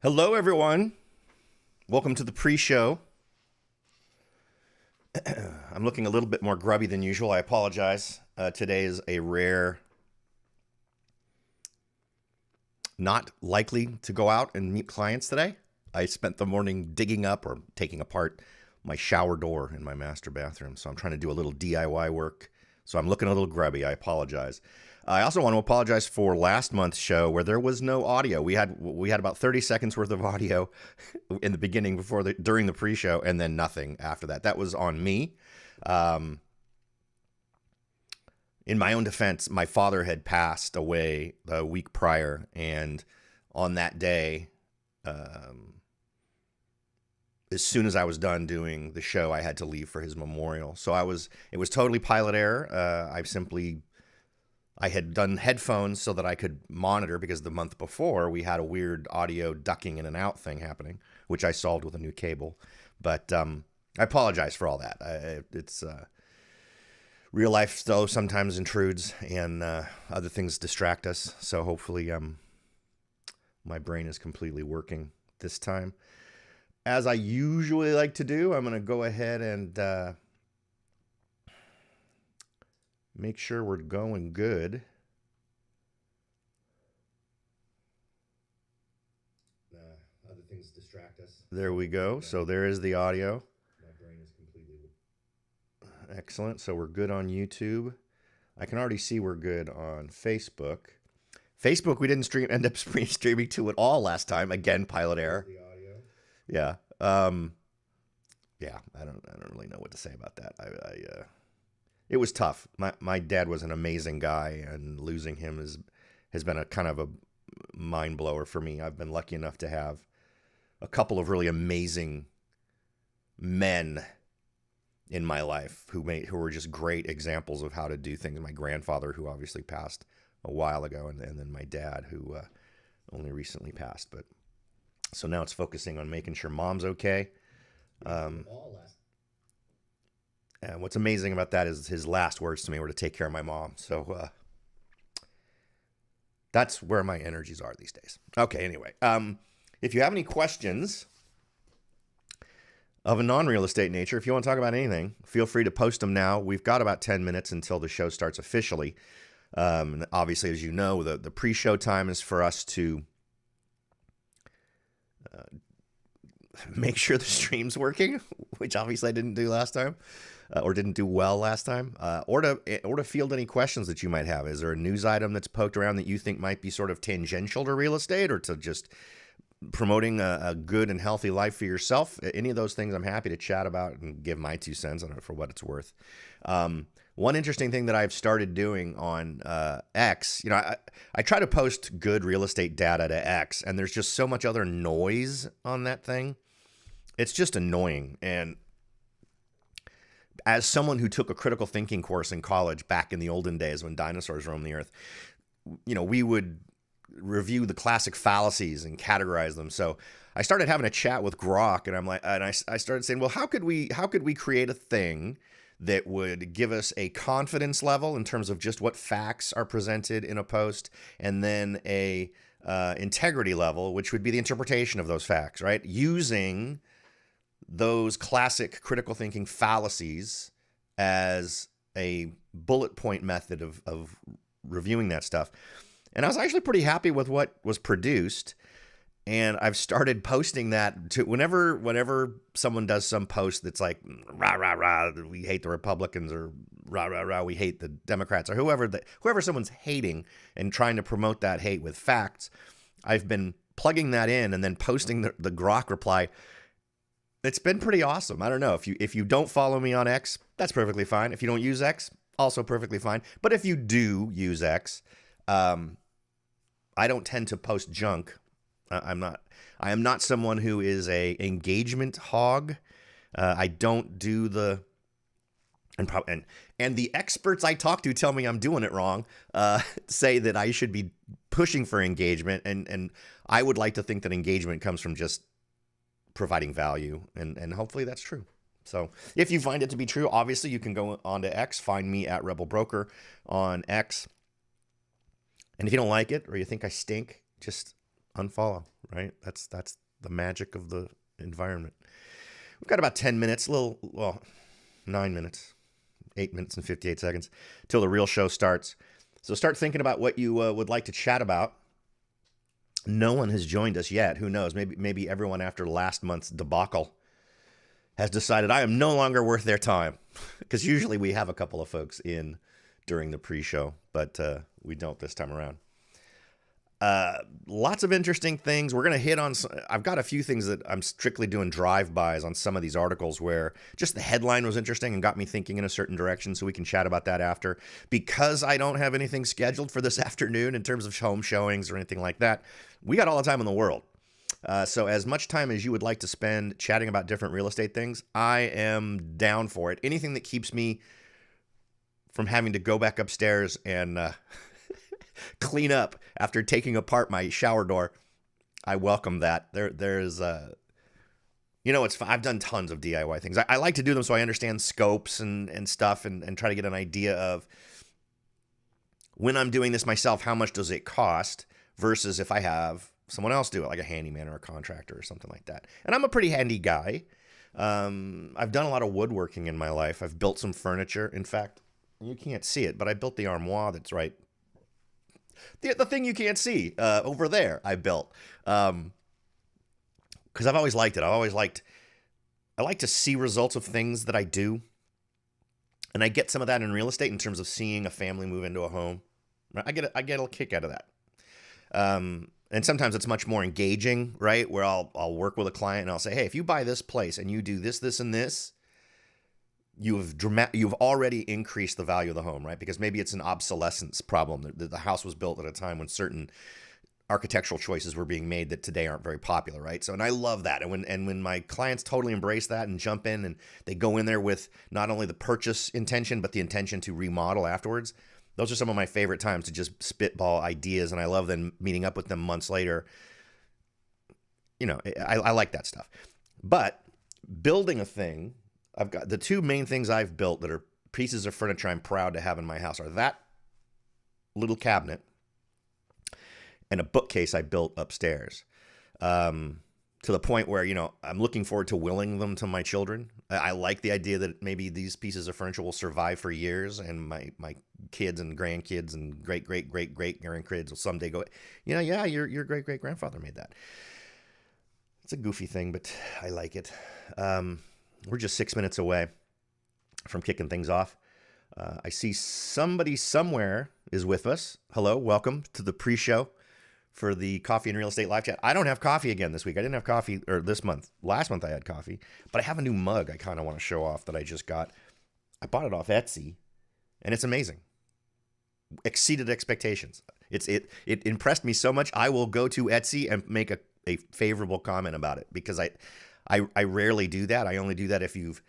Hello, everyone. Welcome to the pre-show. I'm looking a little bit more grubby than usual. I apologize. Today is a rare, not likely to go out and meet clients today. I spent the morning digging up or taking apart my shower door in my master bathroom. So I'm trying to do a little DIY work. So I'm looking a little grubby. I apologize. I also want to apologize for last month's show where there was no audio. We had about 30 seconds worth of audio in the beginning during the pre-show, and then nothing after that. That was on me. In my own defense, my father had passed away a week prior, and on that day, as soon as I was done doing the show, I had to leave for his memorial. So it was totally pilot error. I had done headphones so that I could monitor, because the month before we had a weird audio ducking in and out thing happening, which I solved with a new cable. But I apologize for all that. It's real life, though, sometimes intrudes, and other things distract us. So hopefully my brain is completely working this time. As I usually like to do, I'm going to go ahead and make sure we're going good. Other things distract us. There we go. So there is the audio. My brain is completely excellent. So we're good on YouTube. I can already see we're good on Facebook. Facebook, we didn't end up streaming to at all last time. Again, pilot error. The audio. Yeah. Yeah. I don't really know what to say about that. It was tough. My dad was an amazing guy, and losing him has been a kind of a mind blower for me. I've been lucky enough to have a couple of really amazing men in my life who were just great examples of how to do things. My grandfather, who obviously passed a while ago, and then my dad, who only recently passed. But so now it's focusing on making sure mom's okay. And what's amazing about that is his last words to me were to take care of my mom. So that's where my energies are these days. Okay, anyway. If you have any questions of a non-real estate nature, if you want to talk about anything, feel free to post them now. We've got about 10 minutes until the show starts officially. And obviously, as you know, the pre-show time is for us to make sure the stream's working, which obviously I didn't do last time. Or didn't do well last time, or to field any questions that you might have. Is there a news item that's poked around that you think might be sort of tangential to real estate, or to just promoting a good and healthy life for yourself? Any of those things I'm happy to chat about and give my 2 cents on it for what it's worth. One interesting thing that I've started doing on X, I try to post good real estate data to X, and there's just so much other noise on that thing. It's just annoying. And as someone who took a critical thinking course in college back in the olden days when dinosaurs roamed the earth, we would review the classic fallacies and categorize them. So I started having a chat with Grok, and I started saying, well, how could we create a thing that would give us a confidence level in terms of just what facts are presented in a post, and then a integrity level, which would be the interpretation of those facts, right? Using those classic critical thinking fallacies as a bullet point method of reviewing that stuff. And I was actually pretty happy with what was produced. And I've started posting that to whenever someone does some post that's like, rah, rah, rah, we hate the Republicans, or rah, rah, rah, we hate the Democrats, or whoever someone's hating, and trying to promote that hate with facts. I've been plugging that in and then posting the Grok reply. It's been pretty awesome. I don't know. If you don't follow me on X, that's perfectly fine. If you don't use X, also perfectly fine. But if you do use X, I don't tend to post junk. I am not someone who is a engagement hog. I don't do and the experts I talk to tell me I'm doing it wrong. Say that I should be pushing for engagement, and I would like to think that engagement comes from just providing value, and hopefully that's true. So if you find it to be true, obviously you can go on to X, find me at Rebel Broker on X. And if you don't like it, or you think I stink, just unfollow, right? That's the magic of the environment. We've got about 10 minutes, 9 minutes, 8 minutes and 58 seconds till the real show starts. So start thinking about what you would like to chat about. No one has joined us yet. Who knows? Maybe everyone after last month's debacle has decided I am no longer worth their time. Because usually we have a couple of folks in during the pre-show, but we don't this time around. Lots of interesting things. We're going to hit on, I've got a few things that I'm strictly doing drive-bys on some of these articles where just the headline was interesting and got me thinking in a certain direction, so we can chat about that after. Because I don't have anything scheduled for this afternoon in terms of home showings or anything like that, we got all the time in the world. So as much time as you would like to spend chatting about different real estate things, I am down for it. Anything that keeps me from having to go back upstairs and clean up after taking apart my shower door, I welcome that. There's it's fun. I've done tons of DIY things. I like to do them so I understand scopes and stuff and try to get an idea of when I'm doing this myself, how much does it cost versus if I have someone else do it, like a handyman or a contractor or something like that. And I'm a pretty handy guy. I've done a lot of woodworking in my life. I've built some furniture. In fact, you can't see it, but I built the armoire that's right. The thing you can't see over there, I built. Because I've always liked it. I like to see results of things that I do. And I get some of that in real estate in terms of seeing a family move into a home. I get a kick out of that. And sometimes it's much more engaging, right? Where I'll work with a client and I'll say, hey, if you buy this place and you do this, this, and this, you've already increased the value of the home, right? Because maybe it's an obsolescence problem. The house was built at a time when certain architectural choices were being made that today aren't very popular, right? So, and I love that. And when my clients totally embrace that and jump in and they go in there with not only the purchase intention, but the intention to remodel afterwards, those are some of my favorite times to just spitball ideas. And I love then meeting up with them months later. I like that stuff. But building a thing, I've got the two main things I've built that are pieces of furniture I'm proud to have in my house are that little cabinet and a bookcase I built upstairs. To the point where, I'm looking forward to willing them to my children. I like the idea that maybe these pieces of furniture will survive for years and my kids and grandkids and great-great-great-great-grandkids will someday go, your great-great-grandfather made that. It's a goofy thing, but I like it. We're just 6 minutes away from kicking things off. I see somebody somewhere is with us. Hello, welcome to the pre-show for the Coffee and Real Estate Live Chat. I don't have coffee again this week. I didn't have coffee this month. Last month I had coffee, but I have a new mug I kind of want to show off that I just got. I bought it off Etsy, and it's amazing. Exceeded expectations. It impressed me so much. I will go to Etsy and make a favorable comment about it because I rarely do that. I only do that if you've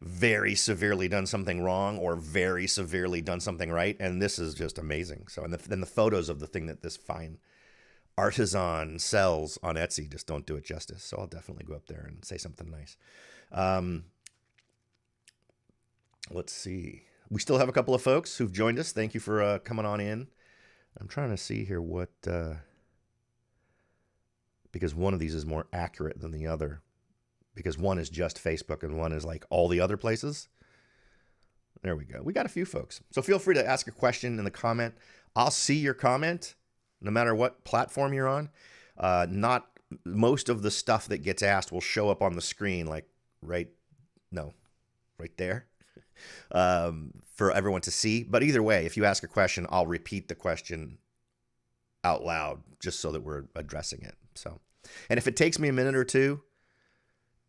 very severely done something wrong or very severely done something right. And this is just amazing. So, and then the photos of the thing that this fine artisan sells on Etsy just don't do it justice. So I'll definitely go up there and say something nice. Let's see. We still have a couple of folks who've joined us. Thank you for coming on in. I'm trying to see here what, because one of these is more accurate than the other. Because one is just Facebook and one is like all the other places. There we go. We got a few folks. So feel free to ask a question in the comment. I'll see your comment no matter what platform you're on. Not most of the stuff that gets asked will show up on the screen like right there for everyone to see. But either way, if you ask a question, I'll repeat the question out loud just so that we're addressing it. So, and if it takes me a minute or two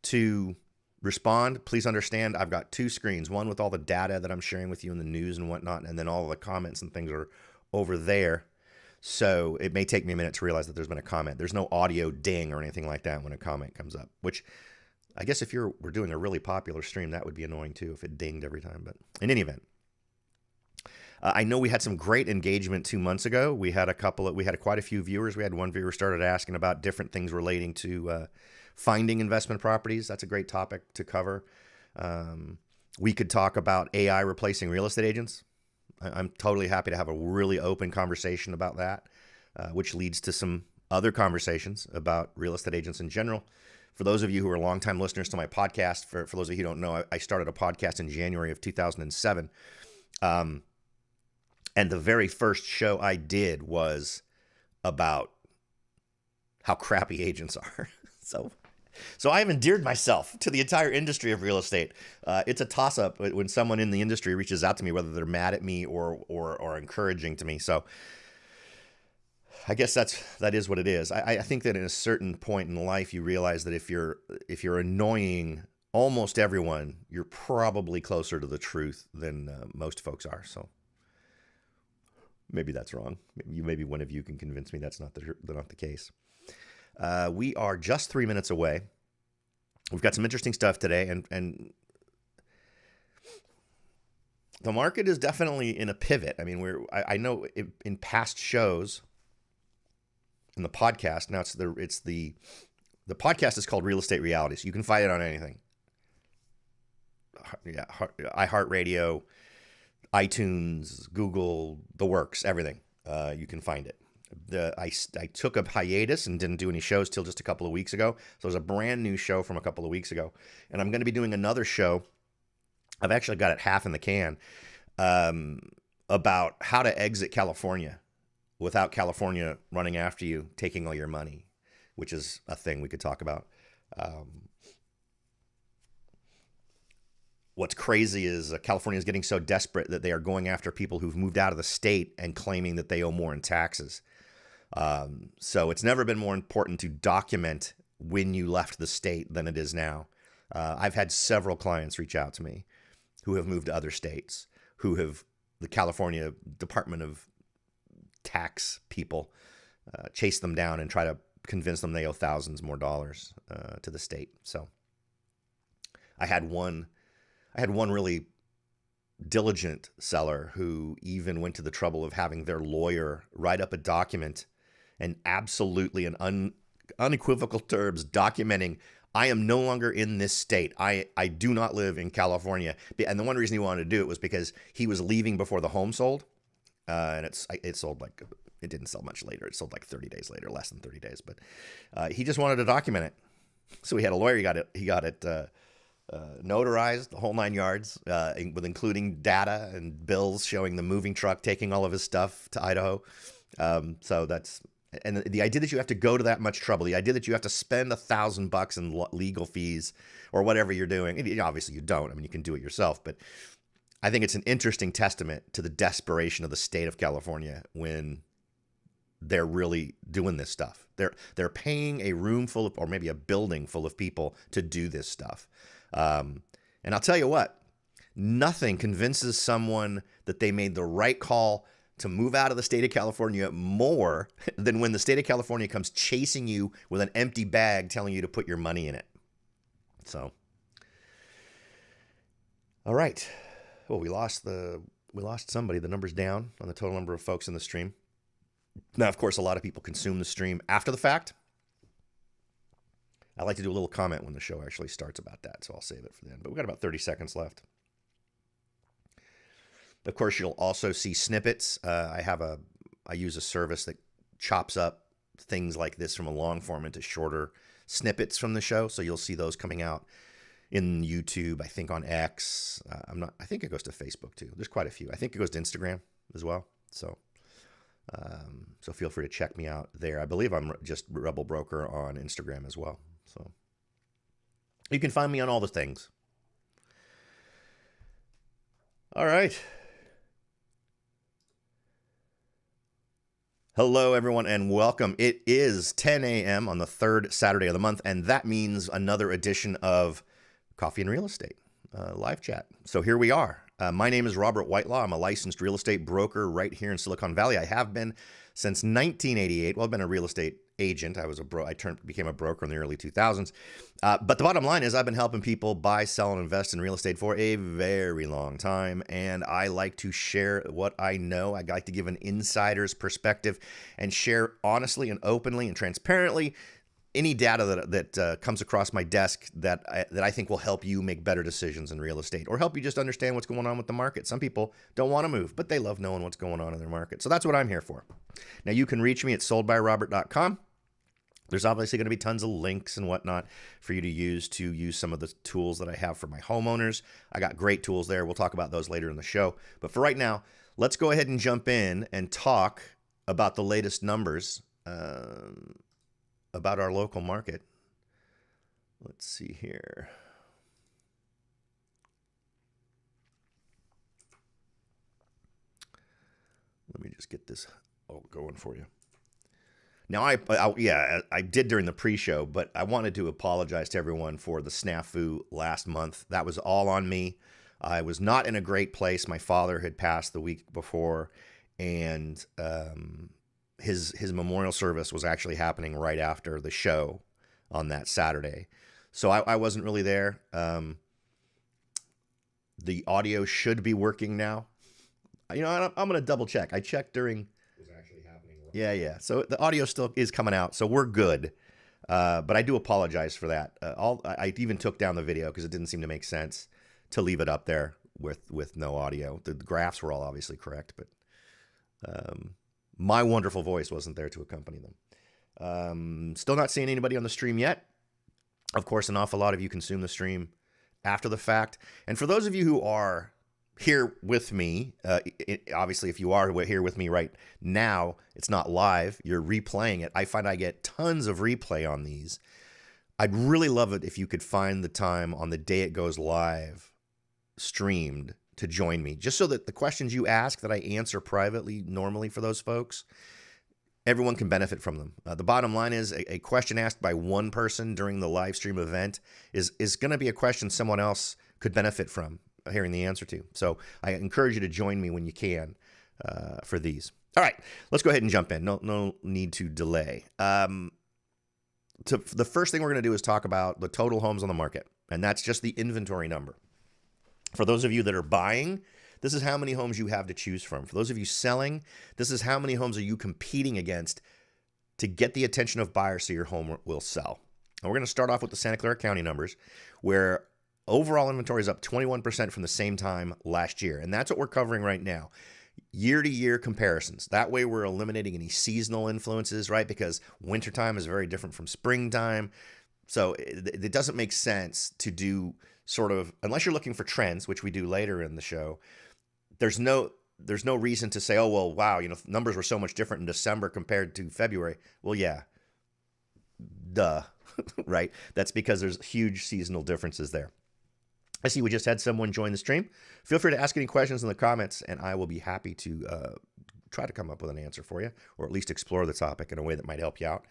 to respond, please understand I've got two screens, one with all the data that I'm sharing with you in the news and whatnot, and then all the comments and things are over there. So it may take me a minute to realize that there's been a comment. There's no audio ding or anything like that when a comment comes up, which I guess if we're doing a really popular stream, that would be annoying too if it dinged every time. But in any event, I know we had some great engagement 2 months ago. We had quite a few viewers. We had one viewer started asking about different things relating to finding investment properties. That's a great topic to cover. We could talk about AI replacing real estate agents. I'm totally happy to have a really open conversation about that, which leads to some other conversations about real estate agents in general. For those of you who are longtime listeners to my podcast, for those of you who don't know, I started a podcast in January of 2007. And the very first show I did was about how crappy agents are. So I have endeared myself to the entire industry of real estate. It's a toss-up when someone in the industry reaches out to me, whether they're mad at me or encouraging to me. So I guess that is what it is. I think that at a certain point in life, you realize that if you're annoying almost everyone, you're probably closer to the truth than most folks are. So maybe that's wrong. Maybe one of you can convince me that's not the case. We are just 3 minutes away. We've got some interesting stuff today, and the market is definitely in a pivot. I mean, I know in past shows. In the podcast, now the podcast is called Real Estate Realities. You can find it on anything. Yeah, iHeartRadio, iTunes, Google, the works, everything. You can find it. I took a hiatus and didn't do any shows till just a couple of weeks ago. So it was a brand new show from a couple of weeks ago, and I'm going to be doing another show. I've actually got it half in the can, about how to exit California without California running after you, taking all your money, which is a thing we could talk about. What's crazy is California is getting so desperate that they are going after people who've moved out of the state and claiming that they owe more in taxes. So it's never been more important to document when you left the state than it is now. I've had several clients reach out to me who have moved to other states, who have the California Department of Tax people chase them down and try to convince them they owe thousands more dollars to the state. So I had one really diligent seller who even went to the trouble of having their lawyer write up a document and absolutely in unequivocal terms documenting, I am no longer in this state. I do not live in California. And the one reason he wanted to do it was because he was leaving before the home sold. And it sold it didn't sell much later. It sold like 30 days later, less than 30 days. But he just wanted to document it. So he had a lawyer. He got it notarized, the whole 9 yards, with including data and bills showing the moving truck taking all of his stuff to Idaho. So that's, and the idea that you have to go to that much trouble, the idea that you have to spend $1,000 in legal fees or whatever you're doing. Obviously you don't. I mean, you can do it yourself, but I think it's an interesting testament to the desperation of the state of California when they're really doing this stuff. They're paying a room full of, or maybe a building full of people to do this stuff. And I'll tell you what, nothing convinces someone that they made the right call to move out of the state of California more than when the state of California comes chasing you with an empty bag telling you to put your money in it. So, all right. Well, we lost somebody. The number's down on the total number of folks in the stream. Now, of course, a lot of people consume the stream after the fact. I like to do a little comment when the show actually starts about that, so I'll save it for then. But we've got about 30 seconds left. Of course, you'll also see snippets. I use a service that chops up things like this from a long form into shorter snippets from the show, so you'll see those coming out in YouTube, I think on X. I think it goes to Facebook too. There's quite a few. I think it goes to Instagram as well. So feel free to check me out there. I believe I'm just Rebel Broker on Instagram as well. So you can find me on all the things. All right. Hello, everyone, and welcome. It is 10 a.m. on the third Saturday of the month, and that means another edition of Coffee and Real Estate live chat. So here we are. My name is Robert Whitelaw. I'm a licensed real estate broker right here in Silicon Valley. I have been since 1988. Well, I've been a real estate agent. I became a broker in the early 2000s. But the bottom line is I've been helping people buy, sell, and invest in real estate for a very long time. And I like to share what I know. I like to give an insider's perspective and share honestly and openly and transparently any data that comes across my desk that I think will help you make better decisions in real estate or help you just understand what's going on with the market. Some people don't want to move, but they love knowing what's going on in their market. So that's what I'm here for. Now, you can reach me at soldbyrobert.com. There's obviously going to be tons of links and whatnot for you to use some of the tools that I have for my homeowners. I got great tools there. We'll talk about those later in the show. But for right now, let's go ahead and jump in and talk about the latest numbers about our local market. Let's see here. Let me just get this all going for you. Now, I did during the pre-show, but I wanted to apologize to everyone for the snafu last month. That was all on me. I was not in a great place. My father had passed the week before, and his memorial service was actually happening right after the show on that Saturday. So I wasn't really there. The audio should be working now. You know, I'm going to double check. I checked during... Yeah. So the audio still is coming out, so we're good. But I do apologize for that. I even took down the video because it didn't seem to make sense to leave it up there with no audio. The graphs were all obviously correct, but my wonderful voice wasn't there to accompany them. Still not seeing anybody on the stream yet. Of course, an awful lot of you consume the stream after the fact. And for those of you who are here with me, obviously, if you are here with me right now, it's not live. You're replaying it. I find I get tons of replay on these. I'd really love it if you could find the time on the day it goes live, streamed, to join me, just so that the questions you ask that I answer privately normally for those folks, everyone can benefit from them. The bottom line is a question asked by one person during the live stream event is going to be a question someone else could benefit from hearing the answer to. So I encourage you to join me when you can for these. All right, let's go ahead and jump in. No need to delay. The first thing we're going to do is talk about the total homes on the market, and that's just the inventory number. For those of you that are buying, this is how many homes you have to choose from. For those of you selling, this is how many homes are you competing against to get the attention of buyers so your home will sell. And we're going to start off with the Santa Clara County numbers, where overall inventory is up 21% from the same time last year. And that's what we're covering right now. Year-to-year comparisons. That way we're eliminating any seasonal influences, right? Because wintertime is very different from springtime. So it doesn't make sense to do sort of, unless you're looking for trends, which we do later in the show, there's no reason to say, oh, well, wow, numbers were so much different in December compared to February. Well, yeah, duh, right? That's because there's huge seasonal differences there. I see we just had someone join the stream. Feel free to ask any questions in the comments, and I will be happy to try to come up with an answer for you, or at least explore the topic in a way that might help you out.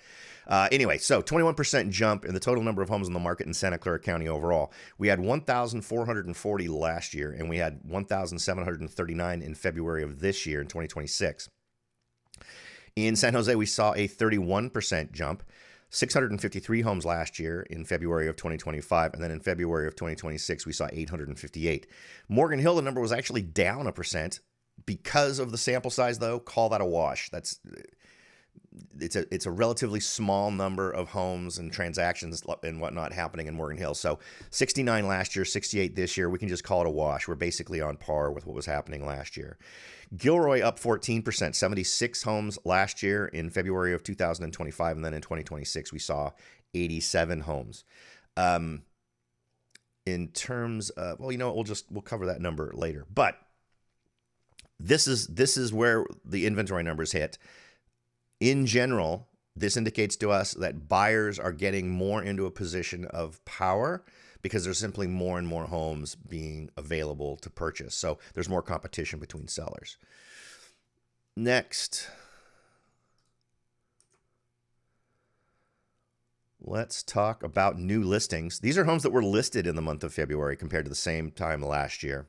Anyway, so 21% jump in the total number of homes on the market in Santa Clara County overall. We had 1,440 last year, and we had 1,739 in February of this year in 2026. In San Jose, we saw a 31% jump. 653 homes last year in February of 2025, and then in February of 2026, we saw 858. Morgan Hill, the number was actually down 1%. Because of the sample size, though, call that a wash. It's a relatively small number of homes and transactions and whatnot happening in Morgan Hill. So 69 last year, 68 this year. We can just call it a wash. We're basically on par with what was happening last year. Gilroy up 14%, 76 homes last year in February of 2025, and then in 2026 we saw 87 homes. In terms of, well, we'll cover that number later. But this is where the inventory numbers hit. In general, this indicates to us that buyers are getting more into a position of power because there's simply more and more homes being available to purchase. So there's more competition between sellers. Next, let's talk about new listings. These are homes that were listed in the month of February compared to the same time last year.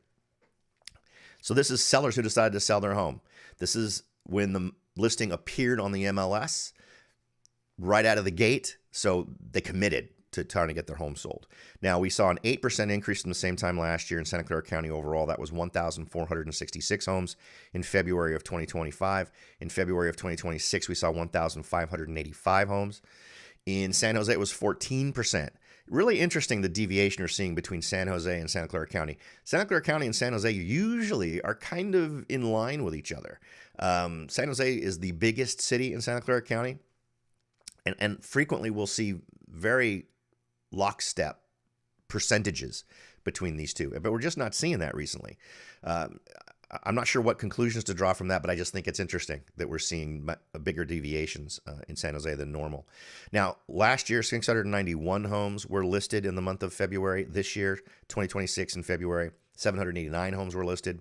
So this is sellers who decided to sell their home. This is when the listing appeared on the MLS right out of the gate. So they committed to trying to get their home sold. Now, we saw an 8% increase from the same time last year in Santa Clara County overall. That was 1,466 homes in February of 2025. In February of 2026, we saw 1,585 homes. In San Jose, it was 14%. Really interesting, the deviation you're seeing between San Jose and Santa Clara County. Santa Clara County and San Jose usually are kind of in line with each other. San Jose is the biggest city in Santa Clara County, And frequently we'll see very lockstep percentages between these two, but we're just not seeing that recently. I'm not sure what conclusions to draw from that, but I just think it's interesting that we're seeing bigger deviations in San Jose than normal. Now, last year, 691 homes were listed in the month of February. This year, 2026 in February, 789 homes were listed.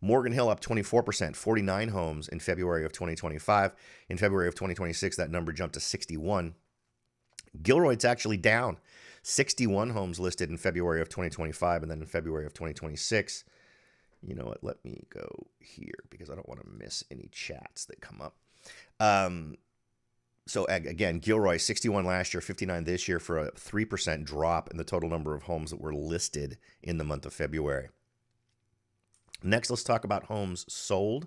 Morgan Hill up 24%, 49 homes in February of 2025. In February of 2026, that number jumped to 61. Gilroy, it's actually down. 61 homes listed in February of 2025, and then in February of 2026. You know what? Let me go here because I don't want to miss any chats that come up. So again, Gilroy, 61 last year, 59 this year, for a 3% drop in the total number of homes that were listed in the month of February. Next, let's talk about homes sold.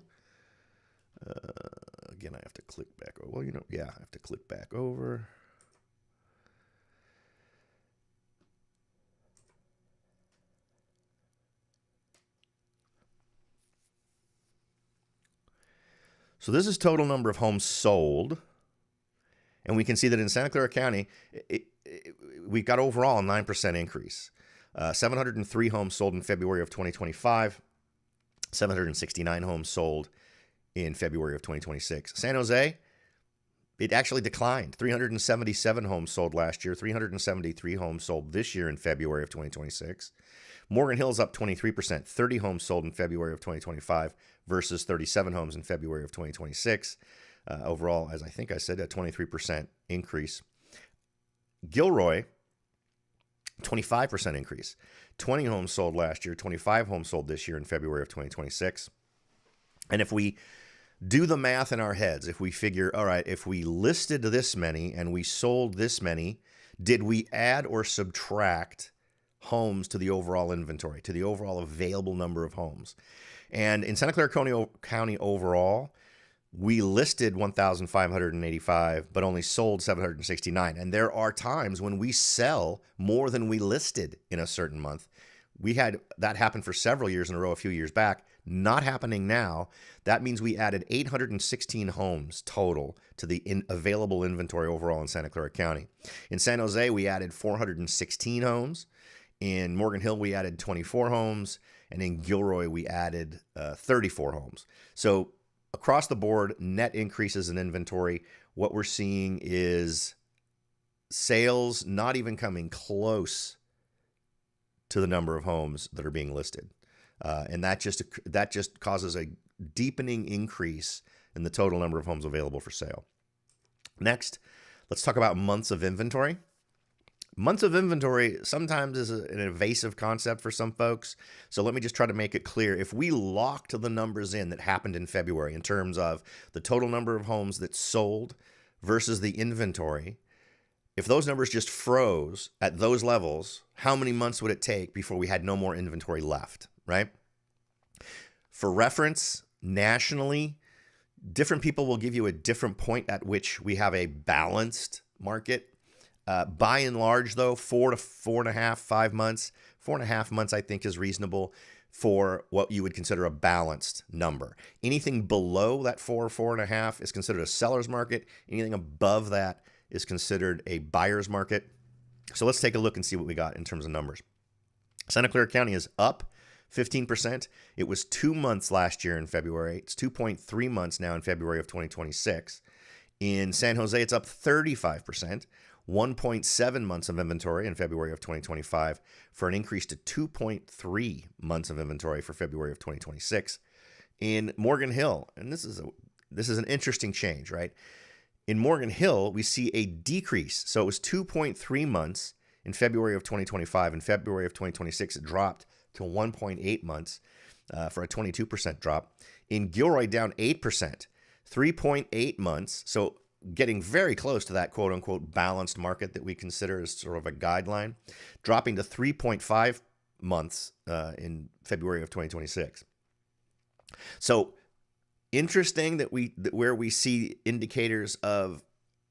Again, I have to click back over. Well, I have to click back over. So this is total number of homes sold. And we can see that in Santa Clara County, we've got overall a 9% increase. 703 homes sold in February of 2025. 769 homes sold in February of 2026. San Jose, it actually declined. 377 homes sold last year. 373 homes sold this year in February of 2026. Morgan Hill's up 23%, 30 homes sold in February of 2025 versus 37 homes in February of 2026. Overall, as I think I said, a 23% increase. Gilroy, 25% increase. 20 homes sold last year, 25 homes sold this year in February of 2026. And if we do the math in our heads, if we figure, all right, if we listed this many and we sold this many, did we add or subtract homes to the overall inventory, to the overall available number of homes? And in Santa Clara County overall, we listed 1,585, but only sold 769. And there are times when we sell more than we listed in a certain month. We had that happen for several years in a row a few years back. Not happening now. That means we added 816 homes total to the available inventory overall in Santa Clara County. In San Jose, we added 416 homes. In Morgan Hill, we added 24 homes. And in Gilroy, we added 34 homes. So across the board, net increases in inventory. What we're seeing is sales not even coming close to the number of homes that are being listed. And that just causes a deepening increase in the total number of homes available for sale. Next, let's talk about months of inventory. Months of inventory sometimes is an evasive concept for some folks. So let me just try to make it clear. If we locked the numbers in that happened in February in terms of the total number of homes that sold versus the inventory, if those numbers just froze at those levels, how many months would it take before we had no more inventory left, right? For reference, nationally, different people will give you a different point at which we have a balanced market. By and large, though, 4 to 4.5, 5 months, 4.5 months, I think, is reasonable for what you would consider a balanced number. Anything below that 4.5 is considered a seller's market. Anything above that is considered a buyer's market. So let's take a look and see what we got in terms of numbers. Santa Clara County is up 15%. It was 2 months last year in February. It's 2.3 months now in February of 2026. In San Jose, it's up 35%. 1.7 months of inventory in February of 2025 for an increase to 2.3 months of inventory for February of 2026. In Morgan Hill, and this is an interesting change, right? In Morgan Hill, we see a decrease. So it was 2.3 months in February of 2025. In February of 2026, it dropped to 1.8 months for a 22% drop. In Gilroy, down 8%, 3.8 months. So getting very close to that quote-unquote balanced market that we consider as sort of a guideline, dropping to 3.5 months in February of 2026. So interesting that where we see indicators of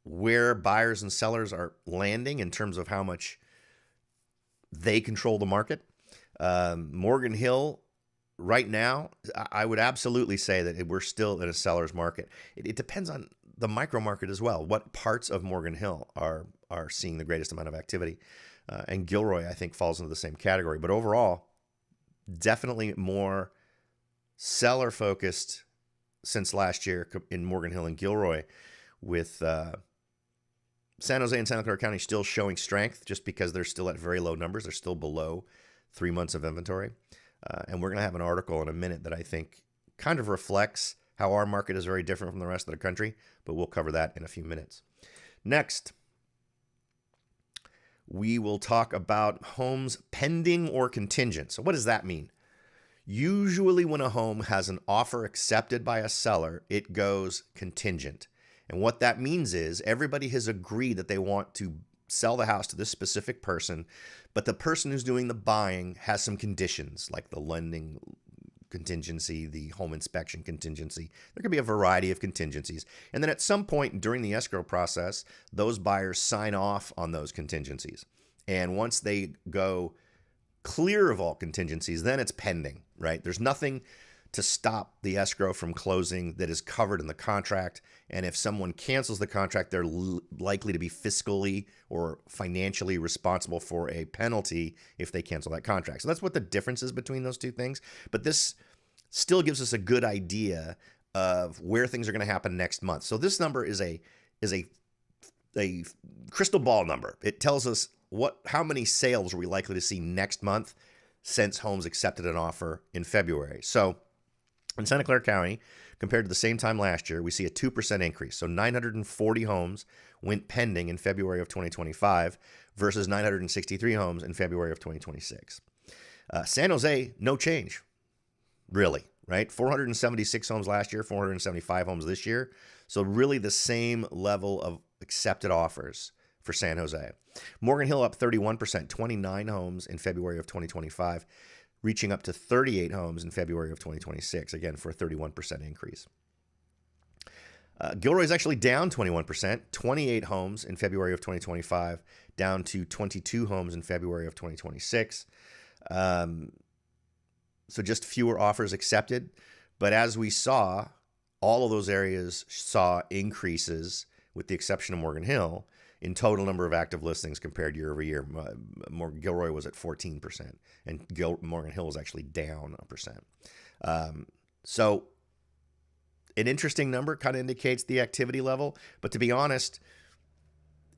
where buyers and sellers are landing in terms of how much they control the market. Morgan Hill, right now, I would absolutely say that we're still in a seller's market. It depends on the micro market as well. What parts of Morgan Hill are seeing the greatest amount of activity? And Gilroy, I think, falls into the same category. But overall, definitely more seller focused since last year in Morgan Hill and Gilroy, with San Jose and Santa Clara County still showing strength just because they're still at very low numbers. They're still below 3 months of inventory. And we're going to have an article in a minute that I think kind of reflects how our market is very different from the rest of the country, but we'll cover that in a few minutes. Next, we will talk about homes pending or contingent. So what does that mean? Usually when a home has an offer accepted by a seller, it goes contingent. And what that means is everybody has agreed that they want to sell the house to this specific person, but the person who's doing the buying has some conditions, like the lending contingency, the home inspection contingency. There could be a variety of contingencies. And then at some point during the escrow process, those buyers sign off on those contingencies. And once they go clear of all contingencies, then it's pending, right? There's nothing to stop the escrow from closing that is covered in the contract. And if someone cancels the contract, they're likely to be fiscally or financially responsible for a penalty if they cancel that contract. So that's what the difference is between those two things. But this still gives us a good idea of where things are going to happen next month. So this number is a crystal ball number. It tells us how many sales are we likely to see next month since homes accepted an offer in February. So in Santa Clara County, compared to the same time last year, we see a 2% increase. So 940 homes went pending in February of 2025 versus 963 homes in February of 2026. San Jose, no change, really, right? 476 homes last year, 475 homes this year. So really the same level of accepted offers for San Jose. Morgan Hill up 31%, 29 homes in February of 2025. Reaching up to 38 homes in February of 2026, again, for a 31% increase. Gilroy is actually down 21%, 28 homes in February of 2025, down to 22 homes in February of 2026. So just fewer offers accepted. But as we saw, all of those areas saw increases, with the exception of Morgan Hill, in total number of active listings compared year over year. Gilroy was at 14%, and Morgan Hill was actually down 1%. So an interesting number, kind of indicates the activity level. But to be honest,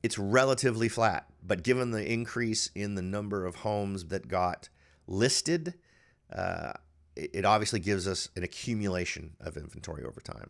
it's relatively flat. But given the increase in the number of homes that got listed, it obviously gives us an accumulation of inventory over time.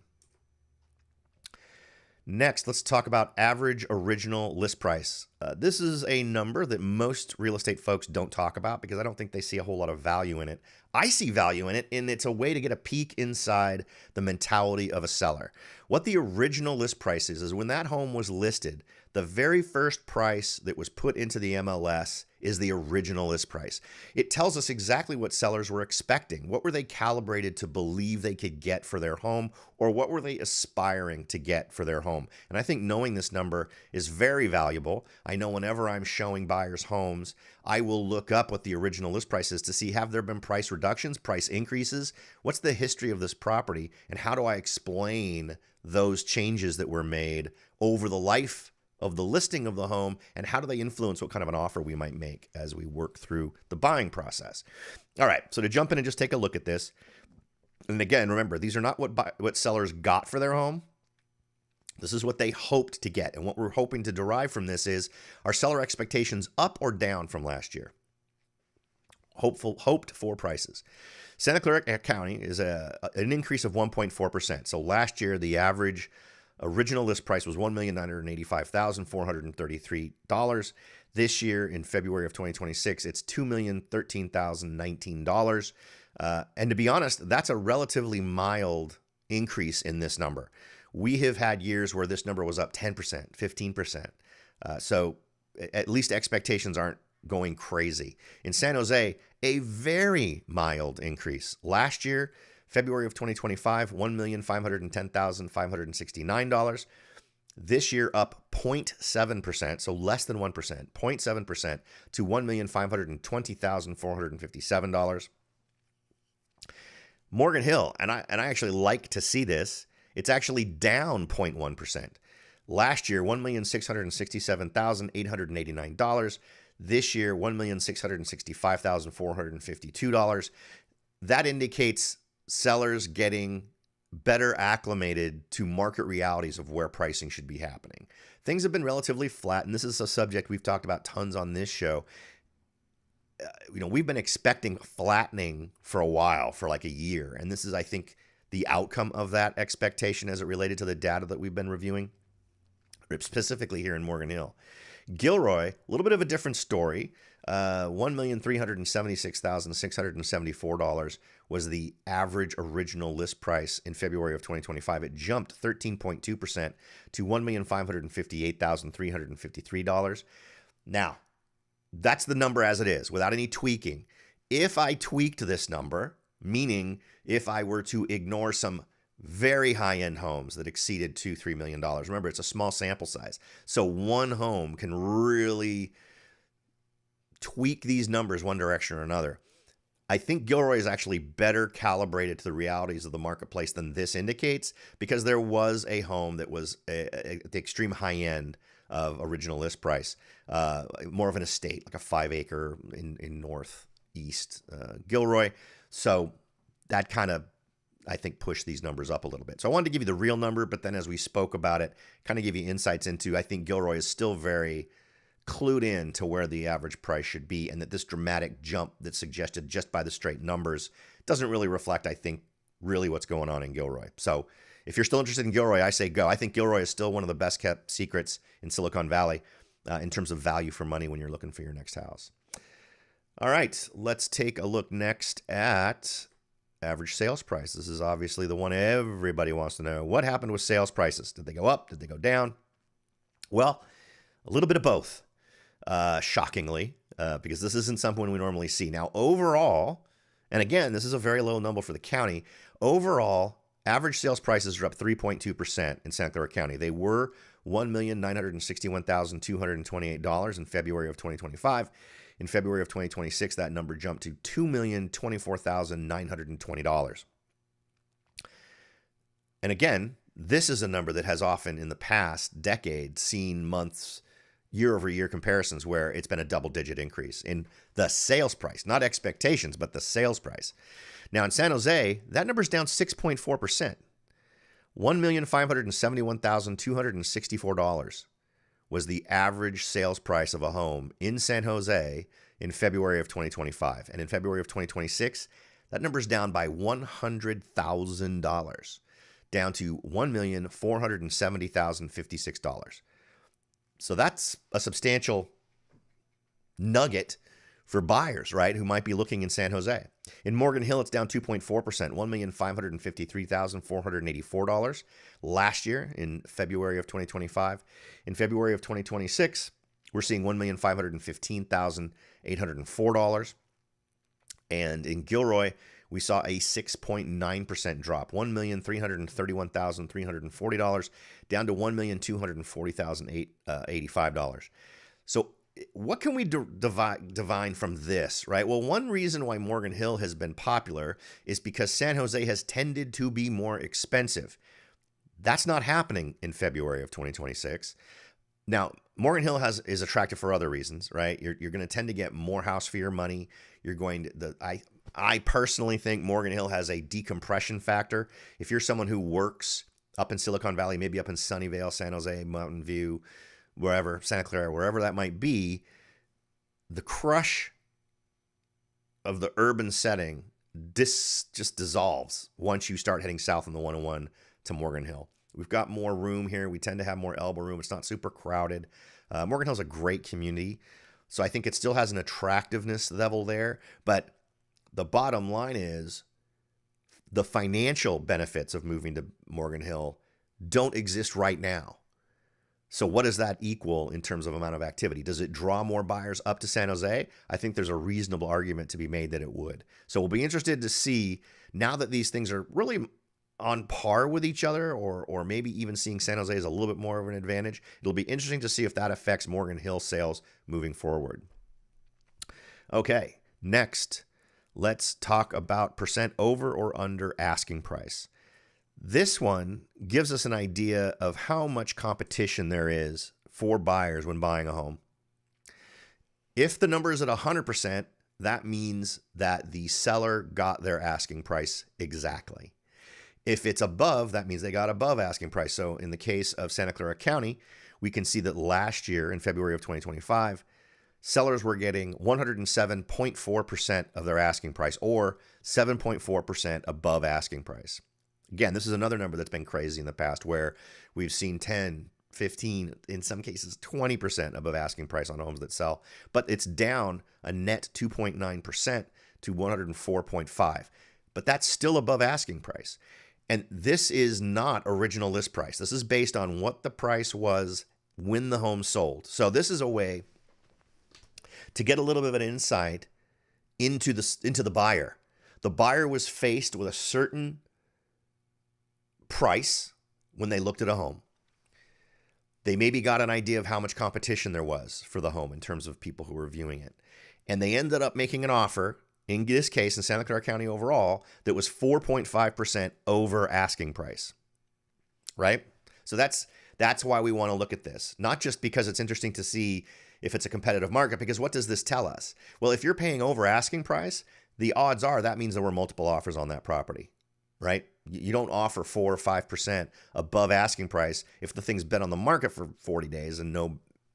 Next, let's talk about average original list price. This is a number that most real estate folks don't talk about because I don't think they see a whole lot of value in it. I see value in it, and it's a way to get a peek inside the mentality of a seller. What the original list price is when that home was listed, the very first price that was put into the MLS is the original list price. It tells us exactly what sellers were expecting. What were they calibrated to believe they could get for their home, or what were they aspiring to get for their home? And I think knowing this number is very valuable. I know whenever I'm showing buyers homes, I will look up what the original list price is to see, have there been price reductions, price increases? What's the history of this property, and how do I explain those changes that were made over the life of the listing of the home, and how do they influence what kind of an offer we might make as we work through the buying process? All right, so to jump in and just take a look at this, and again, remember, these are not what sellers got for their home. This is what they hoped to get, and what we're hoping to derive from this is, are seller expectations up or down from last year? Hoped for prices. Santa Clara County is an increase of 1.4%. So last year, the average original list price was $1,985,433. This year, in February of 2026, it's $2,013,019. And to be honest, that's a relatively mild increase in this number. We have had years where this number was up 10%, 15%. So at least expectations aren't going crazy. In San Jose, a very mild increase. Last year, February of 2025, $1,510,569. This year up 0.7%, so less than 1%, 0.7% to $1,520,457. Morgan Hill, and I actually like to see this, It's actually down 0.1%. Last year, $1,667,889. This year, $1,665,452. That indicates sellers getting better acclimated to market realities of where pricing should be happening. Things have been relatively flat, and this is a subject we've talked about tons on this show. We've been expecting flattening for a while, for like a year, and this is, I think, the outcome of that expectation as it related to the data that we've been reviewing, specifically here in Morgan Hill. Gilroy, a little bit of a different story. $1,376,674 was the average original list price in February of 2025. It jumped 13.2% to $1,558,353. Now, that's the number as it is, without any tweaking. If I tweaked this number, meaning if I were to ignore some very high-end homes that exceeded $2-3 million. Remember, it's a small sample size. So one home can really tweak these numbers one direction or another. I think Gilroy is actually better calibrated to the realities of the marketplace than this indicates, because there was a home that was at the extreme high end of original list price, more of an estate, like a 5-acre in northeast Gilroy. So that kind of, I think, push these numbers up a little bit. So I wanted to give you the real number, but then as we spoke about it, kind of give you insights into, I think Gilroy is still very clued in to where the average price should be, and that this dramatic jump that's suggested just by the straight numbers doesn't really reflect, I think, really what's going on in Gilroy. So if you're still interested in Gilroy, I say go. I think Gilroy is still one of the best kept secrets in Silicon Valley in terms of value for money when you're looking for your next house. All right, let's take a look next at average sales price. This is obviously the one everybody wants to know. What happened with sales prices? Did they go up? Did they go down? Well, a little bit of both, shockingly, because this isn't something we normally see. Now, overall, and again, this is a very low number for the county, overall, average sales prices are up 3.2% in Santa Clara County. They were $1,961,228 in February of 2025. In February of 2026, that number jumped to $2,024,920. And again, this is a number that has often in the past decade seen months, year-over-year comparisons where it's been a double-digit increase in the sales price, not expectations, but the sales price. Now in San Jose, that number's down 6.4%. $1,571,264 was the average sales price of a home in San Jose in February of 2025. And in February of 2026, that number's down by $100,000, down to $1,470,056. So that's a substantial nugget for buyers, right, who might be looking in San Jose. In Morgan Hill, it's down 2.4%, $1,553,484 last year in February of 2025. In February of 2026, we're seeing $1,515,804. And in Gilroy, we saw a 6.9% drop, $1,331,340, down to $1,240,085. So what can we divine from this, right? Well, one reason why Morgan Hill has been popular is because San Jose has tended to be more expensive. That's not happening in February of 2026. Now, Morgan Hill is attractive for other reasons, right? You're going to tend to get more house for your money. You're going to I personally think Morgan Hill has a decompression factor. If you're someone who works up in Silicon Valley, maybe up in Sunnyvale, San Jose, Mountain View, wherever, Santa Clara, wherever that might be, the crush of the urban setting just dissolves once you start heading south on the 101 to Morgan Hill. We've got more room here. We tend to have more elbow room. It's not super crowded. Morgan Hill's a great community, so I think it still has an attractiveness level there. But the bottom line is the financial benefits of moving to Morgan Hill don't exist right now. So what does that equal in terms of amount of activity? Does it draw more buyers up to San Jose? I think there's a reasonable argument to be made that it would. So we'll be interested to see, now that these things are really on par with each other, or maybe even seeing San Jose as a little bit more of an advantage. It'll be interesting to see if that affects Morgan Hill sales moving forward. Okay, next, let's talk about percent over or under asking price. This one gives us an idea of how much competition there is for buyers when buying a home. If the number is at 100%, that means that the seller got their asking price exactly. If it's above, that means they got above asking price. So in the case of Santa Clara County, we can see that last year in February of 2025, sellers were getting 107.4% of their asking price, or 7.4% above asking price. Again, this is another number that's been crazy in the past, where we've seen 10, 15, in some cases 20% above asking price on homes that sell, but it's down a net 2.9% to 104.5. But that's still above asking price. And this is not original list price. This is based on what the price was when the home sold. So this is a way to get a little bit of an insight into the buyer. The buyer was faced with a certain price when they looked at a home. They maybe got an idea of how much competition there was for the home in terms of people who were viewing it. And they ended up making an offer, in this case in Santa Clara County overall, that was 4.5% over asking price, right? So that's why we want to look at this, not just because it's interesting to see if it's a competitive market, because what does this tell us? Well, if you're paying over asking price, the odds are that means there were multiple offers on that property, right? You don't offer 4 or 5% above asking price if the thing's been on the market for 40 days and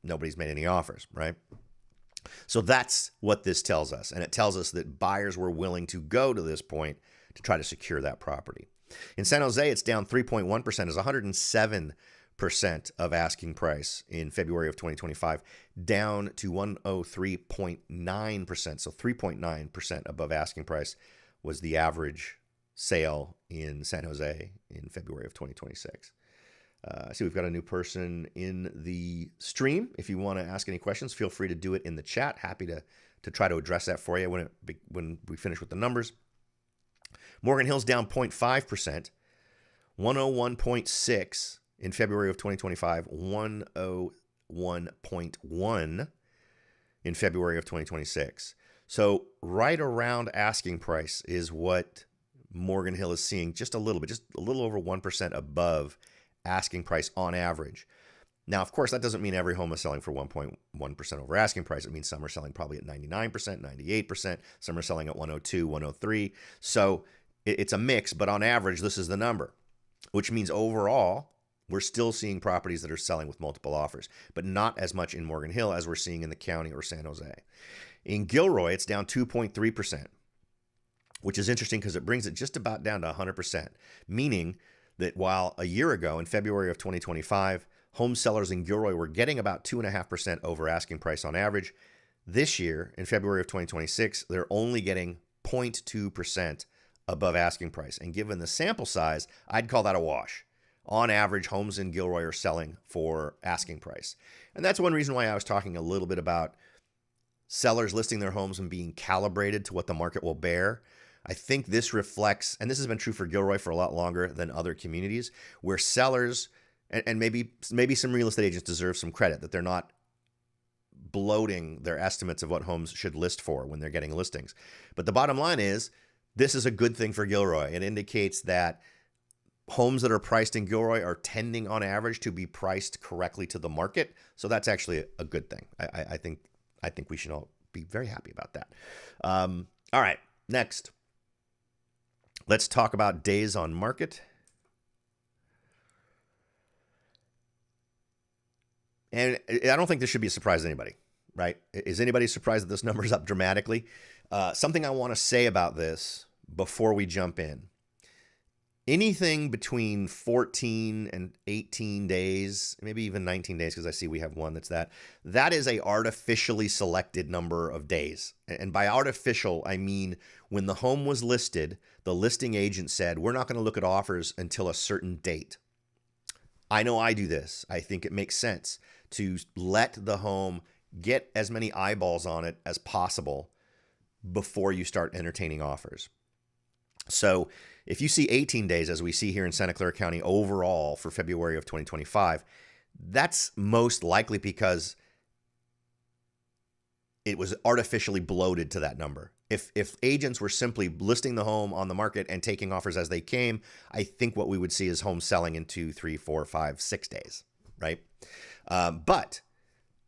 nobody's made any offers, right? So that's what this tells us. And it tells us that buyers were willing to go to this point to try to secure that property. In San Jose, it's down 3.1%, is 107% of asking price in February of 2025, down to 103.9%. So 3.9% above asking price was the average sale in San Jose in February of 2026. I see we've got a new person in the stream. If you want to ask any questions, feel free to do it in the chat. Happy to try to address that for you when we finish with the numbers. Morgan Hill's down 0.5%, 101.6 in February of 2025, 101.1 in February of 2026. So right around asking price is what Morgan Hill is seeing, just a little over 1% above asking price on average. Now, of course, that doesn't mean every home is selling for 1.1% over asking price. It means some are selling probably at 99%, 98%. Some are selling at 102, 103. So it's a mix, but on average, this is the number, which means overall, we're still seeing properties that are selling with multiple offers, but not as much in Morgan Hill as we're seeing in the county or San Jose. In Gilroy, it's down 2.3%, which is interesting because it brings it just about down to 100%, meaning that while a year ago in February of 2025, home sellers in Gilroy were getting about 2.5% over asking price on average, this year in February of 2026, they're only getting 0.2% above asking price. And given the sample size, I'd call that a wash. On average, homes in Gilroy are selling for asking price. And that's one reason why I was talking a little bit about sellers listing their homes and being calibrated to what the market will bear. I think this reflects, and this has been true for Gilroy for a lot longer than other communities, where sellers, and maybe some real estate agents deserve some credit, that they're not bloating their estimates of what homes should list for when they're getting listings. But the bottom line is, this is a good thing for Gilroy. It indicates that homes that are priced in Gilroy are tending on average to be priced correctly to the market. So that's actually a good thing. I think we should all be very happy about that. All right, next. Let's talk about days on market. And I don't think this should be a surprise to anybody, right? Is anybody surprised that this number's up dramatically? Something I want to say about this before we jump in. Anything between 14 and 18 days, maybe even 19 days, because I see we have one that is a artificially selected number of days. And by artificial, I mean when the home was listed, the listing agent said, we're not going to look at offers until a certain date. I know I do this. I think it makes sense to let the home get as many eyeballs on it as possible before you start entertaining offers. So if you see 18 days, as we see here in Santa Clara County overall for February of 2025, that's most likely because it was artificially bloated to that number. If agents were simply listing the home on the market and taking offers as they came, I think what we would see is homes selling in 2, 3, 4, 5, 6 days, right? But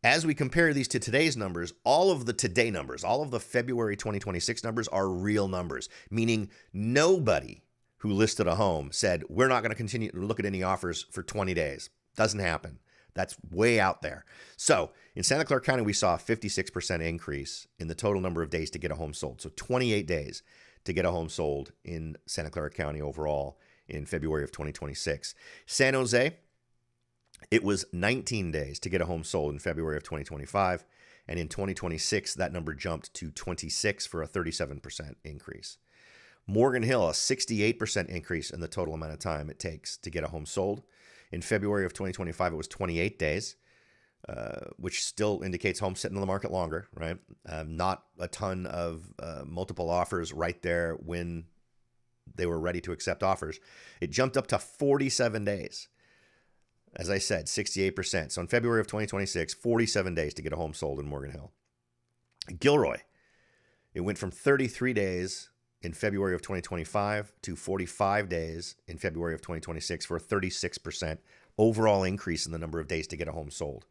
as we compare these to today's numbers, all of the today numbers, all of the February 2026 numbers are real numbers, meaning nobody who listed a home said, we're not going to continue to look at any offers for 20 days. Doesn't happen. That's way out there. So in Santa Clara County, we saw a 56% increase in the total number of days to get a home sold. So 28 days to get a home sold in Santa Clara County overall in February of 2026. San Jose, it was 19 days to get a home sold in February of 2025. And in 2026, that number jumped to 26 for a 37% increase. Morgan Hill, a 68% increase in the total amount of time it takes to get a home sold. In February of 2025, it was 28 days, which still indicates homes sitting on the market longer, right? Not a ton of multiple offers right there when they were ready to accept offers. It jumped up to 47 days. As I said, 68%. So in February of 2026, 47 days to get a home sold in Morgan Hill. Gilroy, it went from 33 days in February of 2025 to 45 days in February of 2026 for a 36% overall increase in the number of days to get a home sold.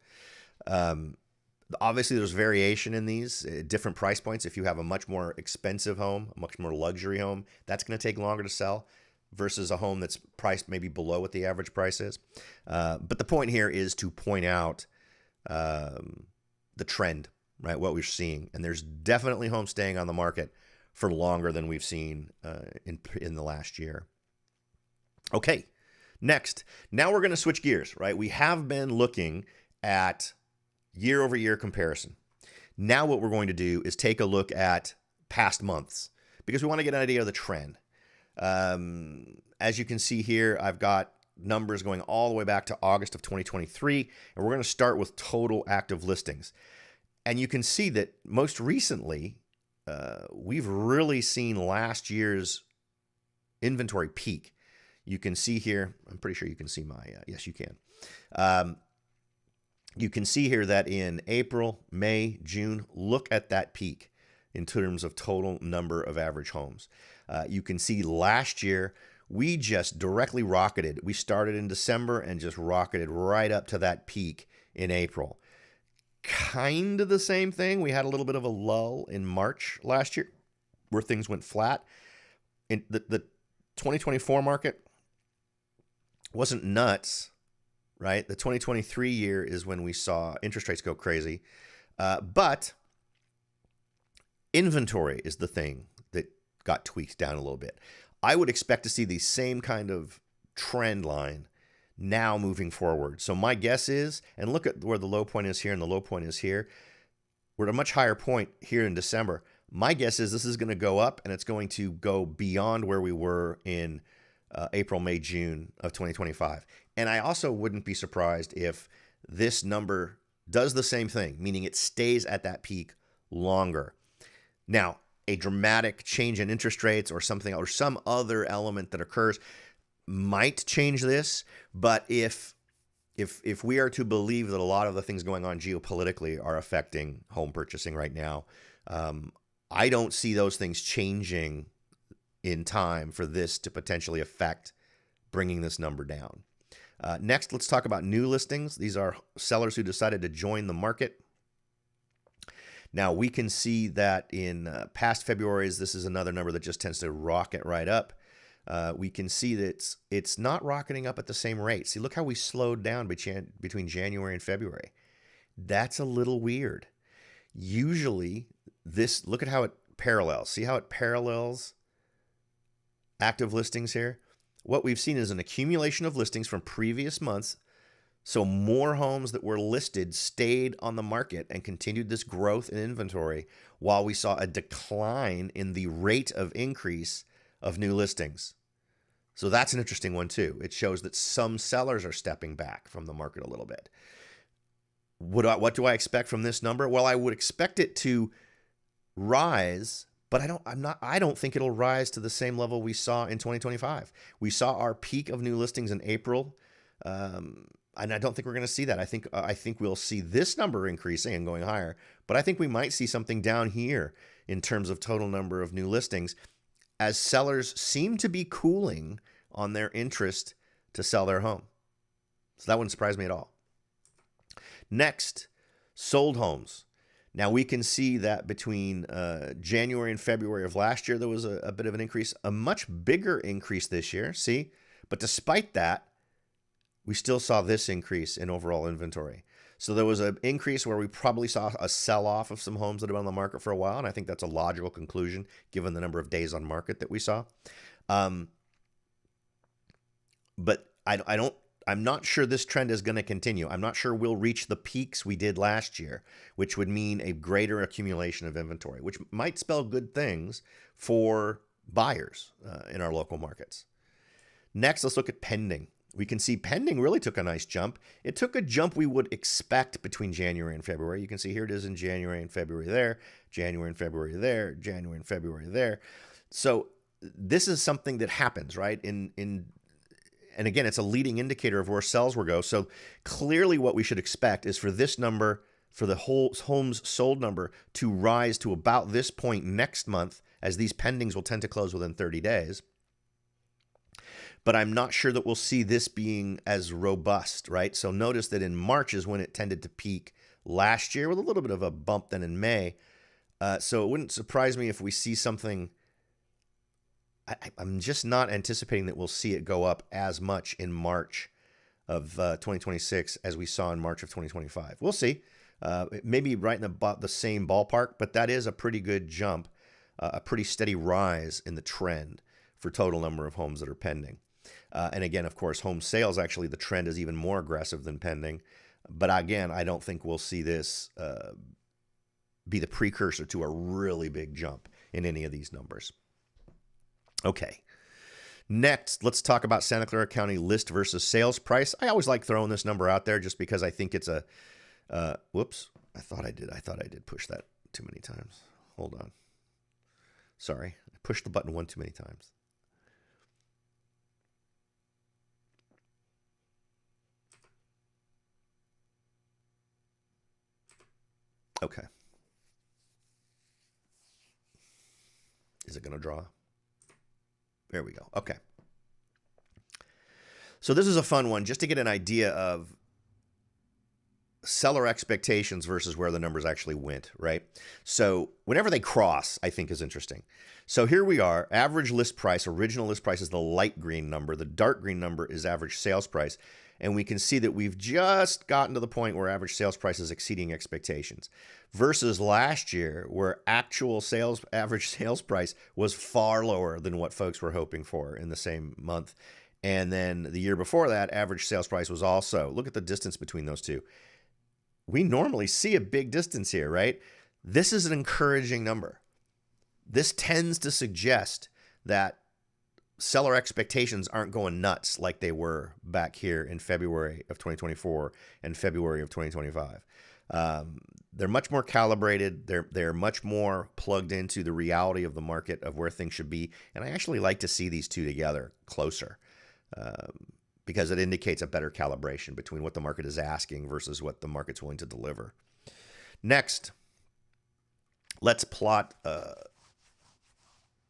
Obviously, there's variation in these different price points. If you have a much more expensive home, a much more luxury home, that's going to take longer to sell versus a home that's priced maybe below what the average price is. But the point here is to point out the trend, right? What we're seeing. And there's definitely homes staying on the market for longer than we've seen in the last year. Okay, next. Now we're going to switch gears, right? We have been looking at year-over-year comparison. Now what we're going to do is take a look at past months because we want to get an idea of the trend. As you can see here, I've got numbers going all the way back to August of 2023, and we're going to start with total active listings. And you can see that most recently, we've really seen last year's inventory peak. You can see here, I'm pretty sure you can see my, yes, you can. You can see here that in April, May, June, look at that peak in terms of total number of average homes. You can see last year, we just directly rocketed. We started in December and just rocketed right up to that peak in April. Kind of the same thing. We had a little bit of a lull in March last year where things went flat. In the 2024 market wasn't nuts, right? The 2023 year is when we saw interest rates go crazy. But inventory is the thing that got tweaked down a little bit. I would expect to see the same kind of trend line now moving forward. So my guess is, and look at where the low point is here and the low point is here. We're at a much higher point here in December. My guess is this is going to go up and it's going to go beyond where we were in April, May, June of 2025. And I also wouldn't be surprised if this number does the same thing, meaning it stays at that peak longer. Now, a dramatic change in interest rates or something or some other element that occurs might change this, but if we are to believe that a lot of the things going on geopolitically are affecting home purchasing right now, I don't see those things changing in time for this to potentially affect bringing this number down. Next, let's talk about new listings. These are sellers who decided to join the market. Now, we can see that in past Februaries, this is another number that just tends to rocket right up. We can see that it's not rocketing up at the same rate. See, look how we slowed down between January and February. That's a little weird. Usually, look at how it parallels. See how it parallels active listings here? What we've seen is an accumulation of listings from previous months. So more homes that were listed stayed on the market and continued this growth in inventory while we saw a decline in the rate of increase of new listings. So that's an interesting one too. It shows that some sellers are stepping back from the market a little bit. What do I expect from this number? Well, I would expect it to rise, but I don't think it'll rise to the same level we saw in 2025. We saw our peak of new listings in April. And I don't think we're going to see that. I think we'll see this number increasing and going higher, but I think we might see something down here in terms of total number of new listings as sellers seem to be cooling on their interest to sell their home. So that wouldn't surprise me at all. Next, sold homes. Now we can see that between January and February of last year, there was a bit of an increase, a much bigger increase this year. See, but despite that, we still saw this increase in overall inventory. So there was an increase where we probably saw a sell-off of some homes that have been on the market for a while, and I think that's a logical conclusion given the number of days on market that we saw. But I'm not sure this trend is going to continue. I'm not sure we'll reach the peaks we did last year, which would mean a greater accumulation of inventory, which might spell good things for buyers in our local markets. Next, let's look at pending. We can see pending really took a nice jump. It took a jump we would expect between January and February. You can see here it is in January and February there, January and February there, January and February there. So this is something that happens, right? And again, it's a leading indicator of where sales will go. So clearly what we should expect is for this number, for the whole homes sold number to rise to about this point next month, as these pendings will tend to close within 30 days. But I'm not sure that we'll see this being as robust, right? So notice that in March is when it tended to peak last year with a little bit of a bump then in May. So it wouldn't surprise me if we see something. I'm just not anticipating that we'll see it go up as much in March of 2026 as we saw in March of 2025. We'll see. Maybe right in the same ballpark, but that is a pretty good jump, a pretty steady rise in the trend for total number of homes that are pending. And again, of course, home sales, actually, the trend is even more aggressive than pending. But again, I don't think we'll see this be the precursor to a really big jump in any of these numbers. Okay. Next, let's talk about Santa Clara County list versus sales price. I always like throwing this number out there just because I think it's a, whoops, I thought I did push that too many times. Hold on. Sorry, I pushed the button one too many times. Okay. Is it going to draw? There we go. Okay. So this is a fun one just to get an idea of seller expectations versus where the numbers actually went, right? So whenever they cross, I think is interesting. So here we are, average list price, original list price is the light green number. The dark green number is average sales price. And we can see that we've just gotten to the point where average sales price is exceeding expectations versus last year where actual average sales price was far lower than what folks were hoping for in the same month. And then the year before that, average sales price was also, look at the distance between those two. We normally see a big distance here, right? This is an encouraging number. This tends to suggest that seller expectations aren't going nuts like they were back here in February of 2024 and February of 2025. They're much more calibrated. They're much more plugged into the reality of the market of where things should be. And I actually like to see these two together closer because it indicates a better calibration between what the market is asking versus what the market's willing to deliver. Next, let's plot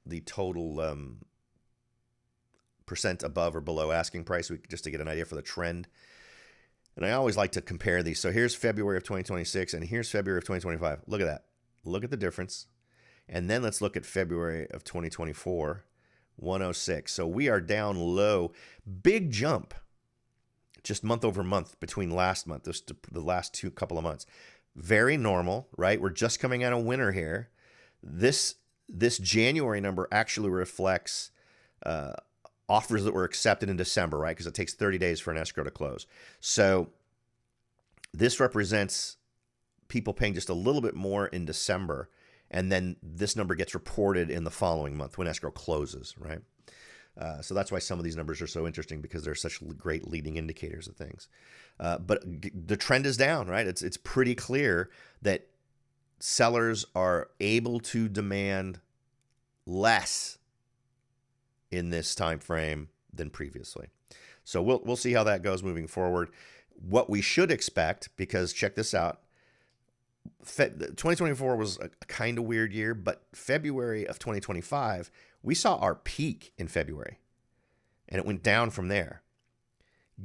the total percent above or below asking price, just to get an idea for the trend. And I always like to compare these. So here's February of 2026 and here's February of 2025. Look at that. Look at the difference. And then let's look at February of 2024, 106. So we are down low. Big jump just month over month between last month, the last couple of months. Very normal, right? We're just coming out of winter here. This January number actually reflects offers that were accepted in December, right? Because it takes 30 days for an escrow to close. So this represents people paying just a little bit more in December, and then this number gets reported in the following month when escrow closes, right? So that's why some of these numbers are so interesting, because they're such great leading indicators of things. But the trend is down, right? It's pretty clear that sellers are able to demand less in this time frame than previously. So we'll see how that goes moving forward. What we should expect, because check this out, 2024 was a kind of weird year, but February of 2025, we saw our peak in February, and it went down from there.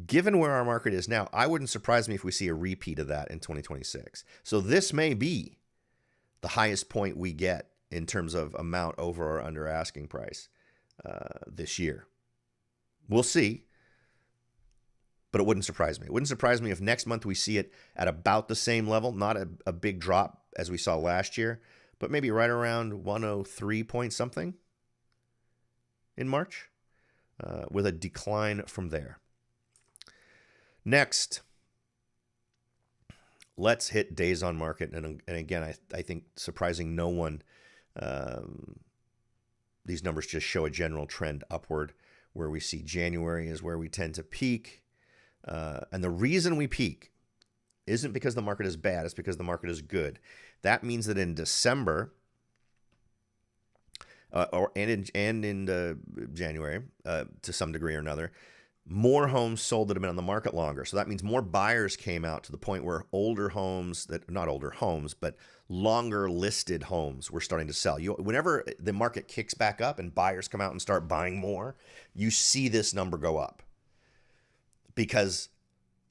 Given where our market is now, I wouldn't surprise me if we see a repeat of that in 2026. So this may be the highest point we get in terms of amount over or under asking price this year. We'll see, but it wouldn't surprise me. It wouldn't surprise me if next month we see it at about the same level, not a big drop as we saw last year, but maybe right around 103 point something in March, with a decline from there. Next, let's hit days on market. And again, I think surprising no one, these numbers just show a general trend upward, where we see January is where we tend to peak. And the reason we peak isn't because the market is bad, it's because the market is good. That means that in December, and in January, to some degree or another, more homes sold that have been on the market longer. So that means more buyers came out, to the point where older homes, not older homes, but longer listed homes were starting to sell. Whenever the market kicks back up and buyers come out and start buying more, you see this number go up, because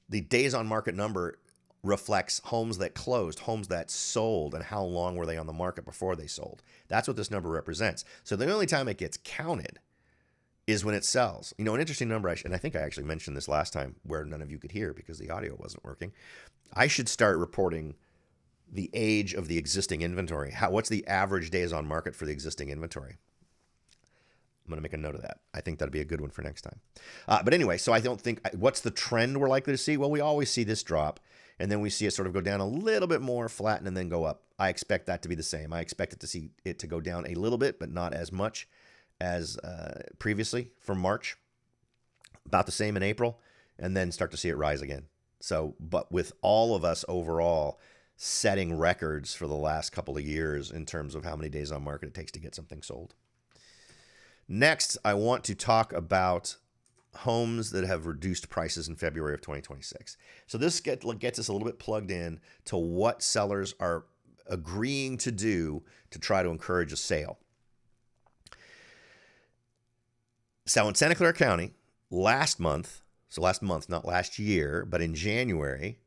the days on market number reflects homes that closed, homes that sold, and how long were they on the market before they sold. That's what this number represents. So the only time it gets counted is when it sells. An interesting number, and I think I actually mentioned this last time where none of you could hear because the audio wasn't working. I should start reporting the age of the existing inventory. What's the average days on market for the existing inventory? I'm going to make a note of that. I think that'd be a good one for next time. But anyway, so I don't think, what's the trend we're likely to see? Well, we always see this drop, and then we see it sort of go down a little bit more, flatten, and then go up. I expect that to be the same. I expect it to go down a little bit, but not as much as previously from March. About the same in April, and then start to see it rise again. So, but with all of us overall setting records for the last couple of years in terms of how many days on market it takes to get something sold. Next, I want to talk about homes that have reduced prices in February of 2026. So this gets us a little bit plugged in to what sellers are agreeing to do to try to encourage a sale. So in Santa Clara County, last month, not last year, but in January,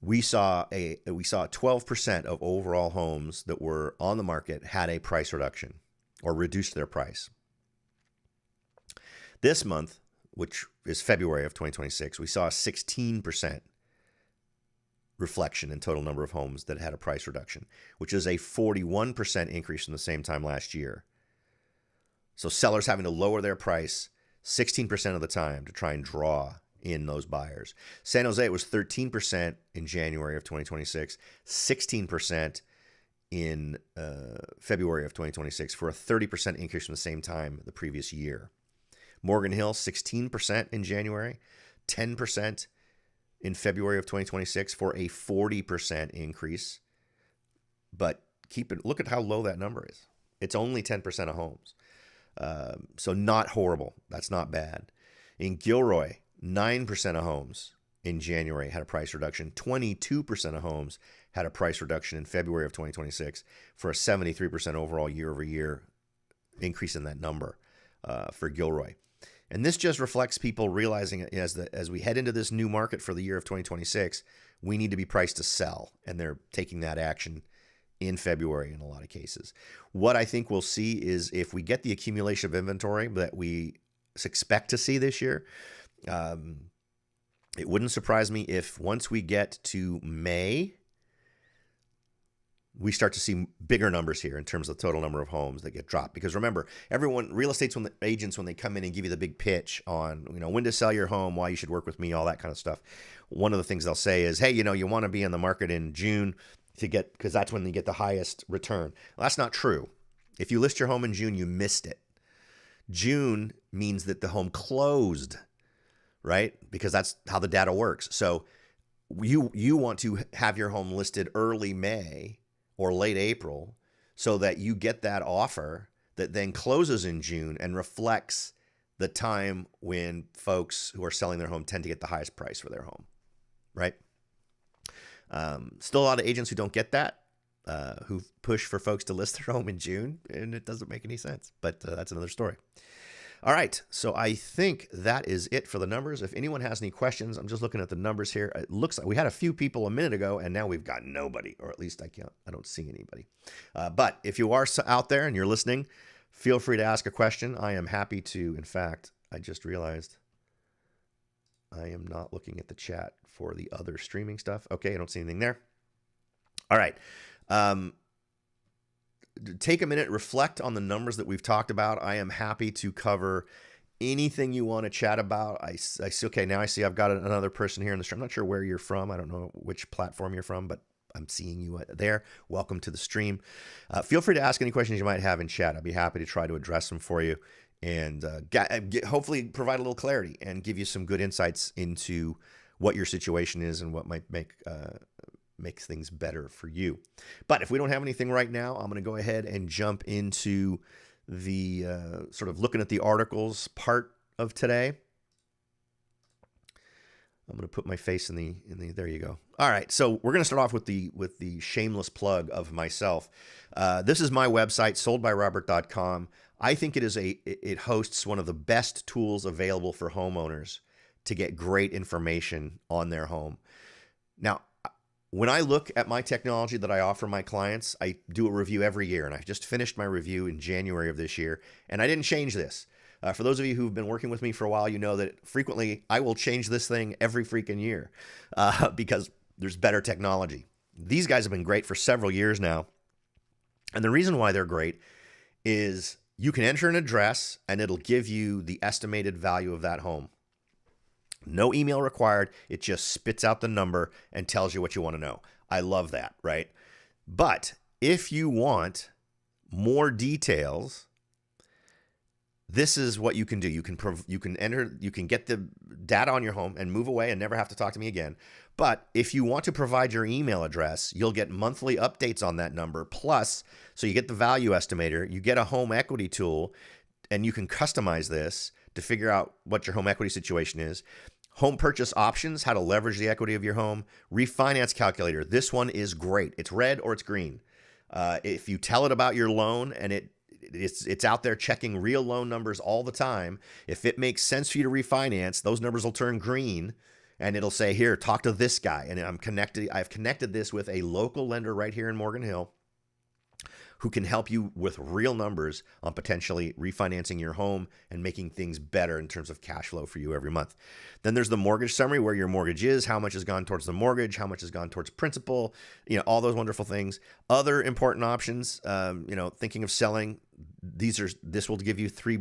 we saw 12% of overall homes that were on the market had a price reduction or reduced their price. This month, which is February of 2026, we saw a 16% reflection in total number of homes that had a price reduction, which is a 41% increase from the same time last year. So sellers having to lower their price 16% of the time to try and draw in those buyers. San Jose, it was 13% in January of 2026, 16% in February of 2026, for a 30% increase from the same time the previous year. Morgan Hill, 16% in January, 10% in February of 2026, for a 40% increase. But look at how low that number is. It's only 10% of homes. So not horrible. That's not bad. In Gilroy, 9% of homes in January had a price reduction. 22% of homes had a price reduction in February of 2026, for a 73% overall year-over-year increase in that number for Gilroy. And this just reflects people realizing as we head into this new market for the year of 2026, we need to be priced to sell, and they're taking that action in February in a lot of cases. What I think we'll see is, if we get the accumulation of inventory that we expect to see this year, it wouldn't surprise me if once we get to May, we start to see bigger numbers here in terms of the total number of homes that get dropped. Because remember, real estate's agents, when they come in and give you the big pitch on, when to sell your home, why you should work with me, all that kind of stuff. One of the things they'll say is, hey, you want to be in the market in June because that's when you get the highest return. Well, that's not true. If you list your home in June, you missed it. June means that the home closed, right? Because that's how the data works. So you want to have your home listed early May or late April, so that you get that offer that then closes in June and reflects the time when folks who are selling their home tend to get the highest price for their home. right? Still a lot of agents who don't get that, who push for folks to list their home in June, and it doesn't make any sense. But that's another story. All right, so I think that is it for the numbers. If anyone has any questions, I'm just looking at the numbers here. It looks like we had a few people a minute ago, and now we've got nobody, or at least I don't see anybody. But if you are out there and you're listening, feel free to ask a question. I am happy to. In fact, I just realized I am not looking at the chat for the other streaming stuff. Okay, I don't see anything there. All right. Take a minute, reflect on the numbers that we've talked about. I am happy to cover anything you want to chat about. I see, okay, now I see I've got another person here in the stream. I'm not sure where you're from. I don't know which platform you're from, but I'm seeing you there. Welcome to the stream. Feel free to ask any questions you might have in chat. I'd be happy to try to address them for you and hopefully provide a little clarity and give you some good insights into what your situation is and what might makes things better for you. But if we don't have anything right now, I'm going to go ahead and jump into the sort of looking at the articles part of today. I'm going to put my face in the there you go. All right, so we're going to start off with the shameless plug of myself. This is my website, soldbyrobert.com. I think it hosts one of the best tools available for homeowners to get great information on their home. Now, when I look at my technology that I offer my clients, I do a review every year, and I just finished my review in January of this year, and I didn't change this. For those of you who've been working with me for a while, you know that frequently I will change this thing every freaking year because there's better technology. These guys have been great for several years now, and the reason why they're great is you can enter an address, and it'll give you the estimated value of that home. No email required. It just spits out the number and tells you what you want to know. I love that, right? But if you want more details, this is what you can do. You can get the data on your home and move away and never have to talk to me again. But if you want to provide your email address, you'll get monthly updates on that number. Plus, so you get the value estimator, you get a home equity tool, and you can customize this to figure out what your home equity situation is. Home purchase options, how to leverage the equity of your home. Refinance calculator. This one is great. It's red or it's green. If you tell it about your loan and it's out there checking real loan numbers all the time, if it makes sense for you to refinance, those numbers will turn green and it'll say, here, talk to this guy. And I've connected this with a local lender right here in Morgan Hill who can help you with real numbers on potentially refinancing your home and making things better in terms of cash flow for you every month. Then there's the mortgage summary, where your mortgage is, how much has gone towards the mortgage, how much has gone towards principal, all those wonderful things. Other important options, thinking of selling, this will give you 3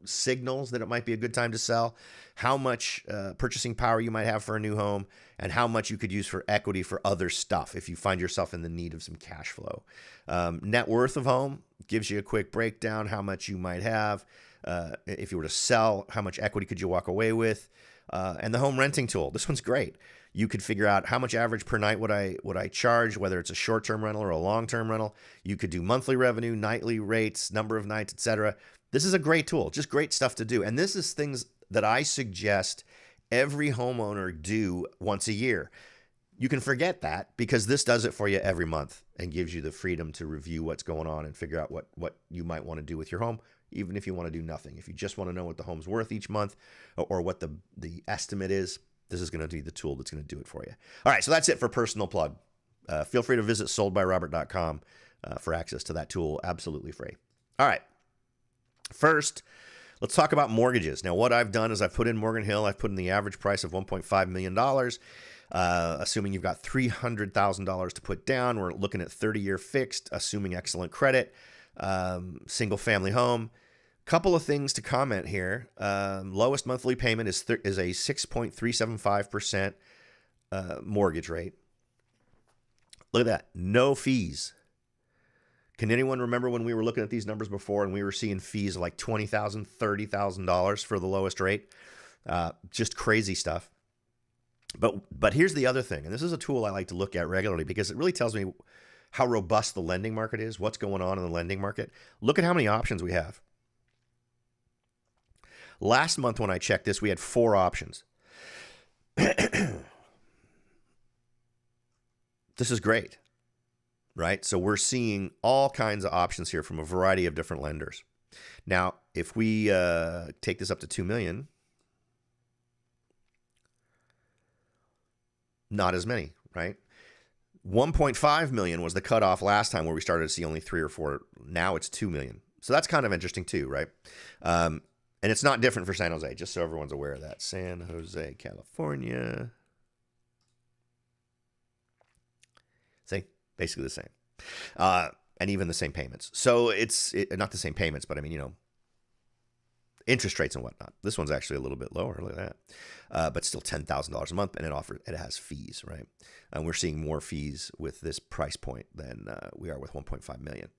signals that it might be a good time to sell, how much purchasing power you might have for a new home, and how much you could use for equity for other stuff if you find yourself in the need of some cash flow. Net worth of home gives you a quick breakdown, how much you might have. If you were to sell, how much equity could you walk away with? And the home renting tool. This one's great. You could figure out how much average per night would I charge, whether it's a short-term rental or a long-term rental. You could do monthly revenue, nightly rates, number of nights, etc. This is a great tool, just great stuff to do. And this is things that I suggest every homeowner do once a year. You can forget that because this does it for you every month and gives you the freedom to review what's going on and figure out what you might want to do with your home, even if you want to do nothing. If you just want to know what the home's worth each month or what the estimate is, this is going to be the tool that's going to do it for you. All right, so that's it for personal plug. Feel free to visit soldbyrobert.com for access to that tool, absolutely free. All right. First, let's talk about mortgages. Now, what I've done is I've put in Morgan Hill. I've put in the average price of $1.5 million, assuming you've got $300,000 to put down. We're looking at 30-year fixed, assuming excellent credit, single-family home. Couple of things to comment here. Lowest monthly payment is a 6.375% mortgage rate. Look at that. No fees. Can anyone remember when we were looking at these numbers before and we were seeing fees of like $20,000, $30,000 for the lowest rate? Just crazy stuff. But here's the other thing, and this is a tool I like to look at regularly because it really tells me how robust the lending market is, what's going on in the lending market. Look at how many options we have. Last month when I checked this, we had 4 options. this is great, right? So we're seeing all kinds of options here from a variety of different lenders. Now, if we take this up to $2 million, not as many, right? 1.5 million was the cutoff last time where we started to see only 3 or 4. Now it's 2 million. So that's kind of interesting too, right? And it's not different for San Jose, just so everyone's aware of that. San Jose, California. See, basically the same. And even the same payments. So it's not the same payments, but I mean, interest rates and whatnot. This one's actually a little bit lower. Look at that. But still $10,000 a month, and it has fees, right? And we're seeing more fees with this price point than we are with 1.5 million.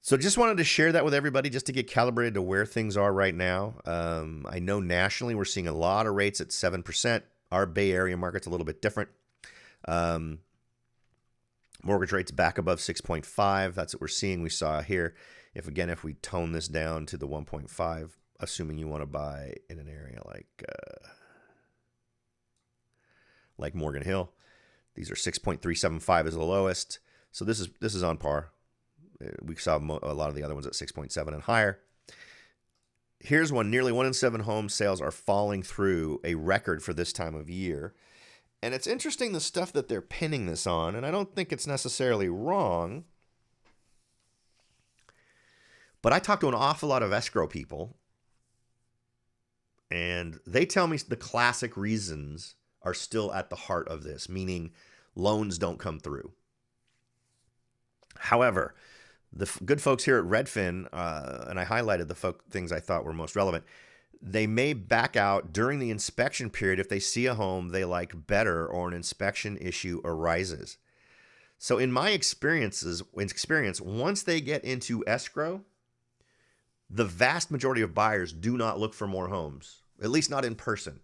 So just wanted to share that with everybody just to get calibrated to where things are right now. I know nationally we're seeing a lot of rates at 7%. Our Bay Area market's a little bit different. Mortgage rates back above 6.5. That's what we're seeing. We saw here. If we tone this down to the 1.5, assuming you want to buy in an area like Morgan Hill, these are 6.375 is the lowest. So this is on par. We saw a lot of the other ones at 6.7 and higher. Here's one. Nearly 1 in 7 home sales are falling through, a record for this time of year. And it's interesting the stuff that they're pinning this on, and I don't think it's necessarily wrong. But I talk to an awful lot of escrow people, and they tell me the classic reasons are still at the heart of this, meaning loans don't come through. However, the good folks here at Redfin, and I highlighted the things I thought were most relevant, they may back out during the inspection period if they see a home they like better or an inspection issue arises. So in my experience, once they get into escrow, the vast majority of buyers do not look for more homes, at least not in person.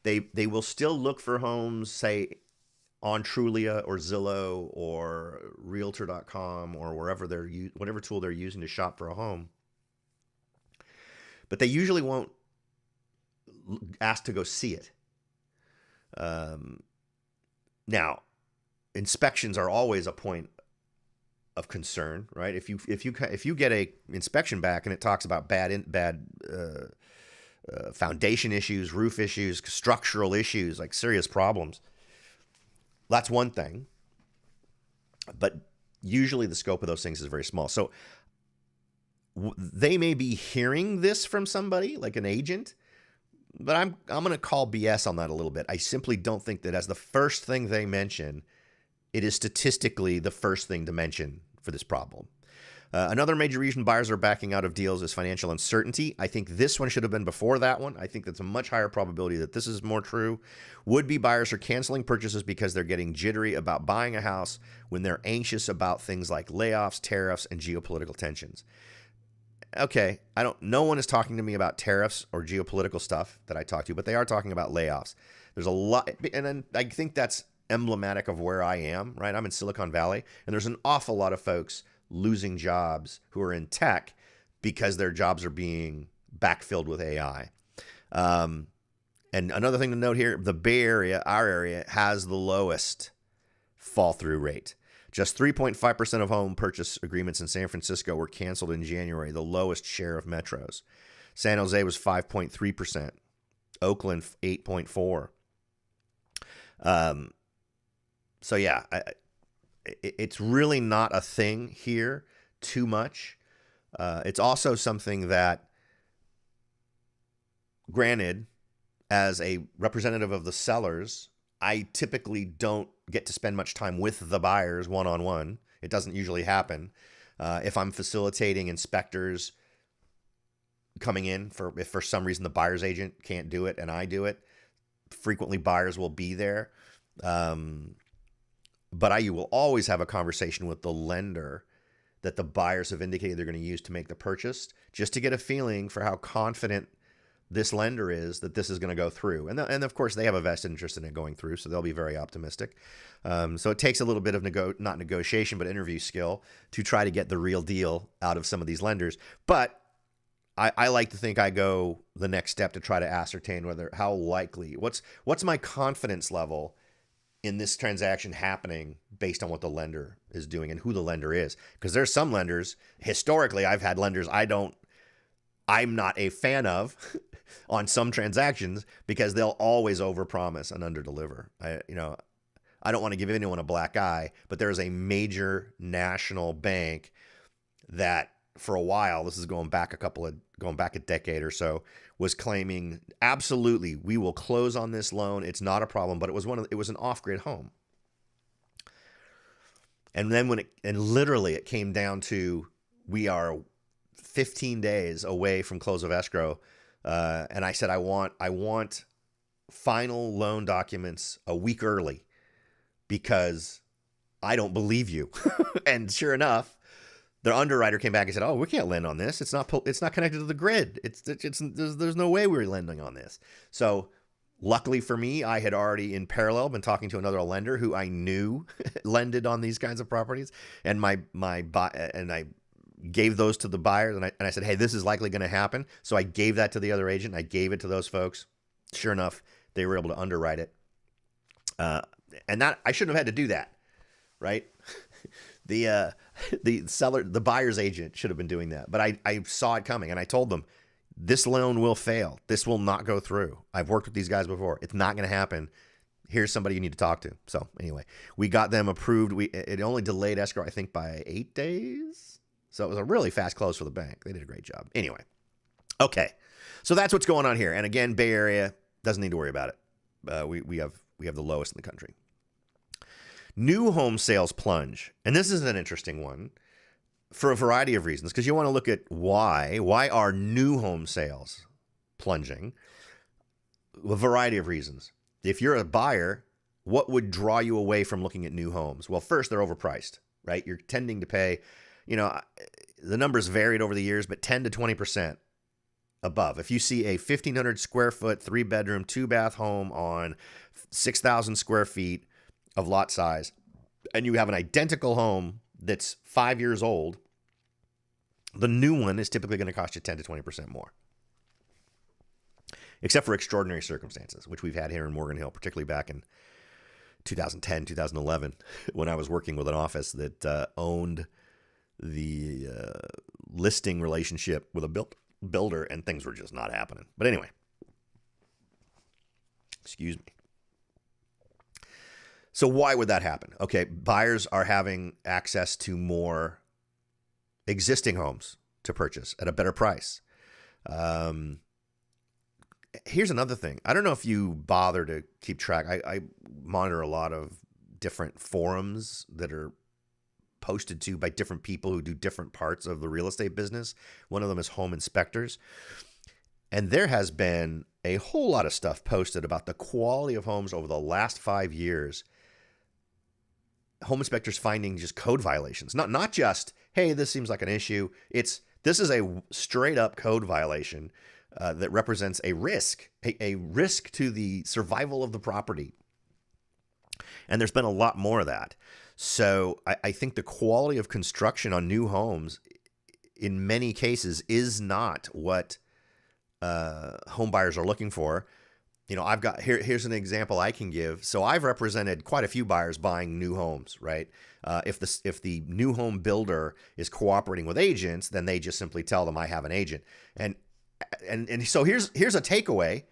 They will still look for homes, say, on Trulia or Zillow or Realtor.com or whatever tool they're using to shop for a home. But they usually won't ask to go see it. Now, inspections are always a point of concern, right? If you get a inspection back and it talks about bad foundation issues, roof issues, structural issues, like serious problems, that's one thing. But usually the scope of those things is very small. So they may be hearing this from somebody, like an agent, but I'm going to call BS on that a little bit. I simply don't think that as the first thing they mention, it is statistically the first thing to mention for this problem. Another major reason buyers are backing out of deals is financial uncertainty. I think this one should have been before that one. I think that's a much higher probability that this is more true. Would-be buyers are canceling purchases because they're getting jittery about buying a house when they're anxious about things like layoffs, tariffs, and geopolitical tensions. Okay, no one is talking to me about tariffs or geopolitical stuff that I talk to, but they are talking about layoffs. There's a lot, and then I think that's emblematic of where I am, right? I'm in Silicon Valley, and there's an awful lot of folks losing jobs who are in tech because their jobs are being backfilled with AI. And another thing to note here, the Bay Area, our area, has the lowest fall-through rate. Just 3.5% of home purchase agreements in San Francisco were canceled in January, the lowest share of metros. San Jose was 5.3%. Oakland, 8.4%. So yeah, it's really not a thing here too much. It's also something that, granted, as a representative of the sellers, I typically don't get to spend much time with the buyers one-on-one. It doesn't usually happen. If I'm facilitating inspectors coming in, if for some reason the buyer's agent can't do it and I do it, frequently buyers will be there. But you will always have a conversation with the lender that the buyers have indicated they're going to use to make the purchase, just to get a feeling for how confident this lender is that this is going to go through. And of course, they have a vested interest in it going through, so they'll be very optimistic. So it takes a little bit of not negotiation, but interview skill to try to get the real deal out of some of these lenders. But I like to think I go the next step to try to ascertain how likely, what's my confidence level in this transaction happening based on what the lender is doing and who the lender is. Because there's some lenders, historically, I've had lenders I'm not a fan of on some transactions because they'll always overpromise and underdeliver. I don't want to give anyone a black eye, but there's a major national bank that for a while, this is going back a decade or so, was claiming absolutely we will close on this loan. It's not a problem, but it was an off-grid home. And then literally it came down to we are 15 days away from close of escrow, and I said I want final loan documents a week early because I don't believe you. And sure enough, their underwriter came back and said, "Oh, we can't lend on this. It's not connected to the grid. There's no way we're lending on this." So luckily for me, I had already in parallel been talking to another lender who I knew lended on these kinds of properties, and I gave those to the buyers, and I said, "Hey, this is likely going to happen." So I gave that to the other agent. I gave it to those folks. Sure enough, they were able to underwrite it, and that I shouldn't have had to do that, right? The buyer's agent should have been doing that, but I saw it coming, and I told them, "This loan will fail. This will not go through. I've worked with these guys before. It's not going to happen. Here's somebody you need to talk to." So anyway, we got them approved. It only delayed escrow, I think, by 8 days. So it was a really fast close for the bank. They did a great job. Anyway, okay, so that's what's going on here. And again, Bay Area doesn't need to worry about it. We have the lowest in the country. New home sales plunge. And this is an interesting one for a variety of reasons, because you want to look at why are new home sales plunging? A variety of reasons. If you're a buyer, what would draw you away from looking at new homes? Well, first, they're overpriced, right? You're tending to pay, the numbers varied over the years, but 10 to 20% above. If you see a 1,500 square foot, 3-bedroom, 2-bath home on 6,000 square feet of lot size, and you have an identical home that's 5 years old, the new one is typically going to cost you 10 to 20% more. Except for extraordinary circumstances, which we've had here in Morgan Hill, particularly back in 2010, 2011, when I was working with an office that owned the listing relationship with a builder, and things were just not happening. But anyway, excuse me. So why would that happen? Okay, buyers are having access to more existing homes to purchase at a better price. Here's another thing. I don't know if you bother to keep track. I monitor a lot of different forums that are posted to by different people who do different parts of the real estate business. One of them is home inspectors. And there has been a whole lot of stuff posted about the quality of homes over the last 5 years. Home inspectors finding just code violations. Not just, hey, this seems like an issue. This is a straight up code violation that represents a risk to the survival of the property. And there's been a lot more of that. So I think the quality of construction on new homes in many cases is not what home buyers are looking for. I've got here's an example I can give. So I've represented quite a few buyers buying new homes, right? If the new home builder is cooperating with agents, then they just simply tell them I have an agent. And so here's a takeaway.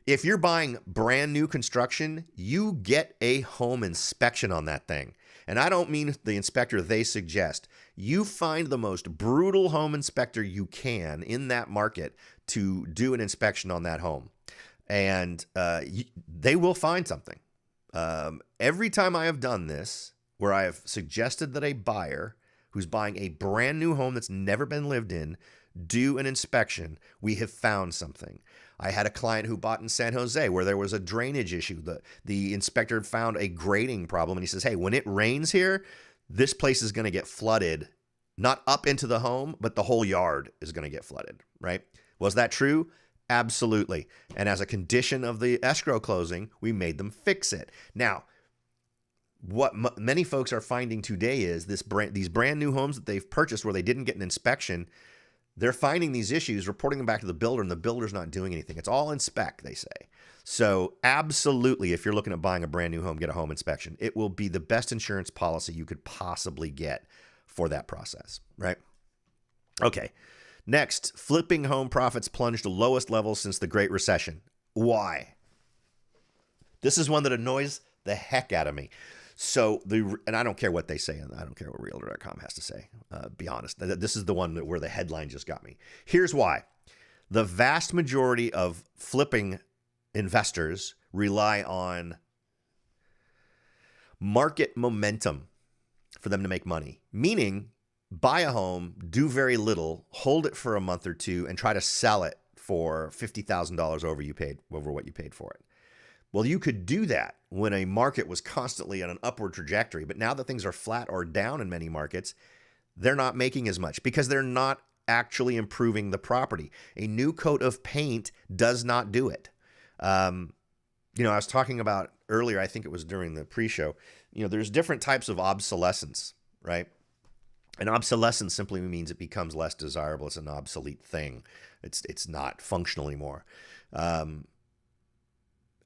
If you're buying brand new construction, you get a home inspection on that thing. And I don't mean the inspector they suggest. You find the most brutal home inspector you can in that market to do an inspection on that home. And they will find something. Every time I have done this, where I have suggested that a buyer who's buying a brand new home that's never been lived in do an inspection, we have found something. I had a client who bought in San Jose where there was a drainage issue. The inspector found a grading problem, and he says, hey, when it rains here, this place is going to get flooded, not up into the home, but the whole yard is going to get flooded, right? Was that true? Absolutely. And as a condition of the escrow closing, we made them fix it. Now, what many folks are finding today is these brand new homes that they've purchased where they didn't get an inspection, they're finding these issues, reporting them back to the builder, and the builder's not doing anything. It's all in spec, they say. So absolutely, if you're looking at buying a brand new home, get a home inspection. It will be the best insurance policy you could possibly get for that process, right? Okay. Next, flipping home profits plunged to lowest levels since the Great Recession. Why? This is one that annoys the heck out of me. So and I don't care what they say, and I don't care what Realtor.com has to say. Be honest, this is the one where the headline just got me. Here's why: the vast majority of flipping investors rely on market momentum for them to make money. Meaning, buy a home, do very little, hold it for a month or two, and try to sell it for $50,000 over what you paid for it. Well, you could do that when a market was constantly on an upward trajectory, but now that things are flat or down in many markets, they're not making as much because they're not actually improving the property. A new coat of paint does not do it. I was talking about earlier, I think it was during the pre-show, there's different types of obsolescence, right? And obsolescence simply means it becomes less desirable. It's an obsolete thing. It's not functional anymore.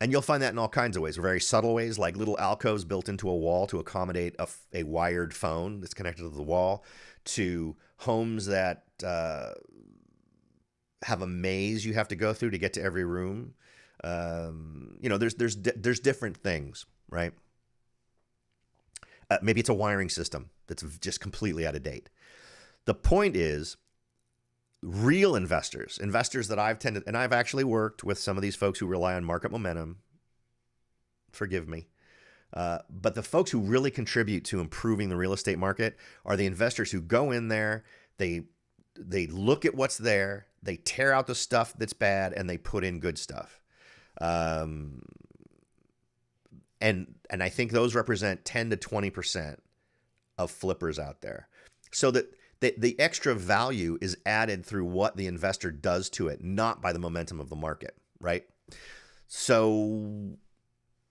And you'll find that in all kinds of ways, very subtle ways, like little alcoves built into a wall to accommodate a wired phone that's connected to the wall, to homes that have a maze you have to go through to get to every room. There's different things, right? Maybe it's a wiring system that's just completely out of date. The point is, real investors that I've actually worked with some of these folks who rely on market momentum. Forgive me. But the folks who really contribute to improving the real estate market are the investors who go in there, they look at what's there, they tear out the stuff that's bad, and they put in good stuff. And I think those represent 10 to 20% of flippers out there. So that the extra value is added through what the investor does to it, not by the momentum of the market, right? So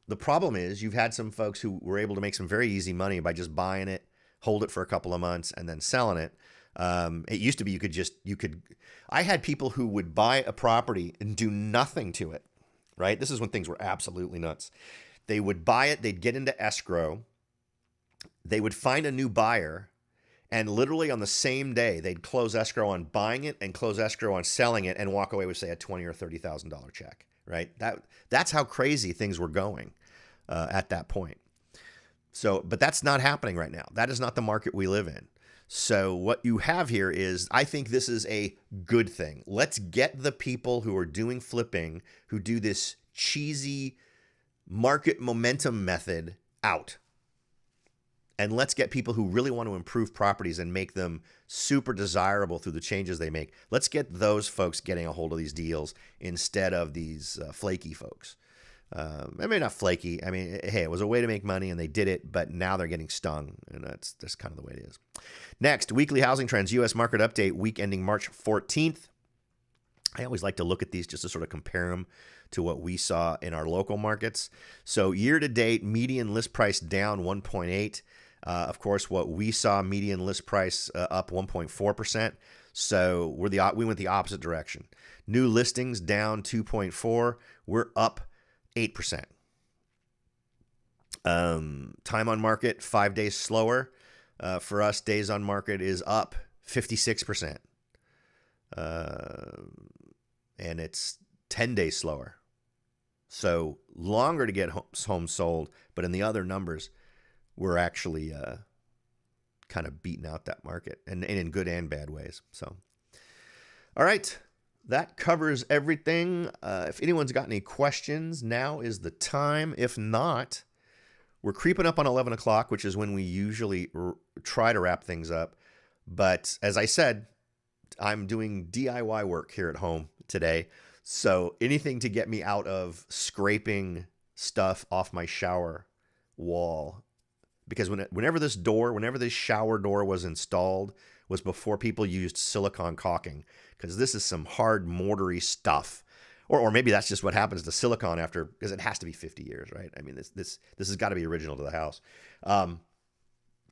the problem is you've had some folks who were able to make some very easy money by just buying it, hold it for a couple of months, and then selling it. It used to be I had people who would buy a property and do nothing to it, right? This is when things were absolutely nuts. They would buy it, they'd get into escrow, they would find a new buyer, and literally on the same day, they'd close escrow on buying it and close escrow on selling it and walk away with, say, a $20,000 or $30,000 check, right? That's how crazy things were going at that point. So, but that's not happening right now. That is not the market we live in. So what you have here is, I think this is a good thing. Let's get the people who are doing flipping, who do this cheesy market momentum method out. And let's get people who really want to improve properties and make them super desirable through the changes they make. Let's get those folks getting a hold of these deals instead of these flaky folks. I mean, not flaky. I mean, hey, it was a way to make money and they did it, but now they're getting stung. And that's kind of the way it is. Next, weekly housing trends, U.S. market update, week ending March 14th. I always like to look at these just to sort of compare them to what we saw in our local markets. So year to date, median list price down 1.8. Of course, what we saw, median list price up 1.4%. So we went the opposite direction. New listings down 2.4. We're up 8%. Time on market, 5 days slower. For us, days on market is up 56%. And it's 10 days slower. So longer to get homes sold, but in the other numbers, we're actually kind of beating out that market, and in good and bad ways. So, all right, that covers everything. If anyone's got any questions, now is the time. If not, we're creeping up on 11 o'clock, which is when we usually try to wrap things up. But as I said, I'm doing DIY work here at home today. So anything to get me out of scraping stuff off my shower wall. Because whenever this shower door was installed was before people used silicone caulking, because this is some hard mortary stuff. Or maybe that's just what happens to silicone after, because it has to be 50 years, right? I mean, this has got to be original to the house.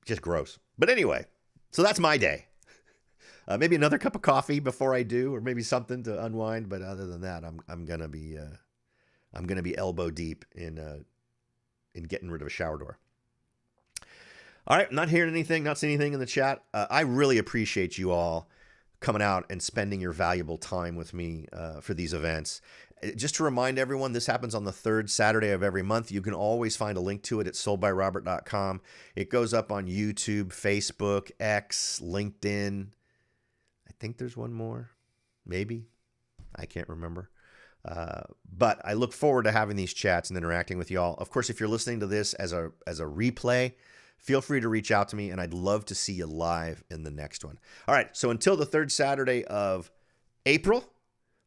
Just gross. But anyway, so that's my day. Maybe another cup of coffee before I do, or maybe something to unwind. But other than that, I'm gonna be I'm going to be elbow deep in getting rid of a shower door. All right, not hearing anything, not seeing anything in the chat. I really appreciate you all coming out and spending your valuable time with me for these events. Just to remind everyone, this happens on the third Saturday of every month. You can always find a link to it at soldbyrobert.com. It goes up on YouTube, Facebook, X, LinkedIn. I think there's one more. Maybe. I can't remember. But I look forward to having these chats and interacting with y'all. Of course, if you're listening to this as a replay, feel free to reach out to me, and I'd love to see you live in the next one. All right, so until the third Saturday of April,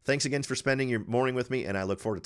thanks again for spending your morning with me, and I look forward to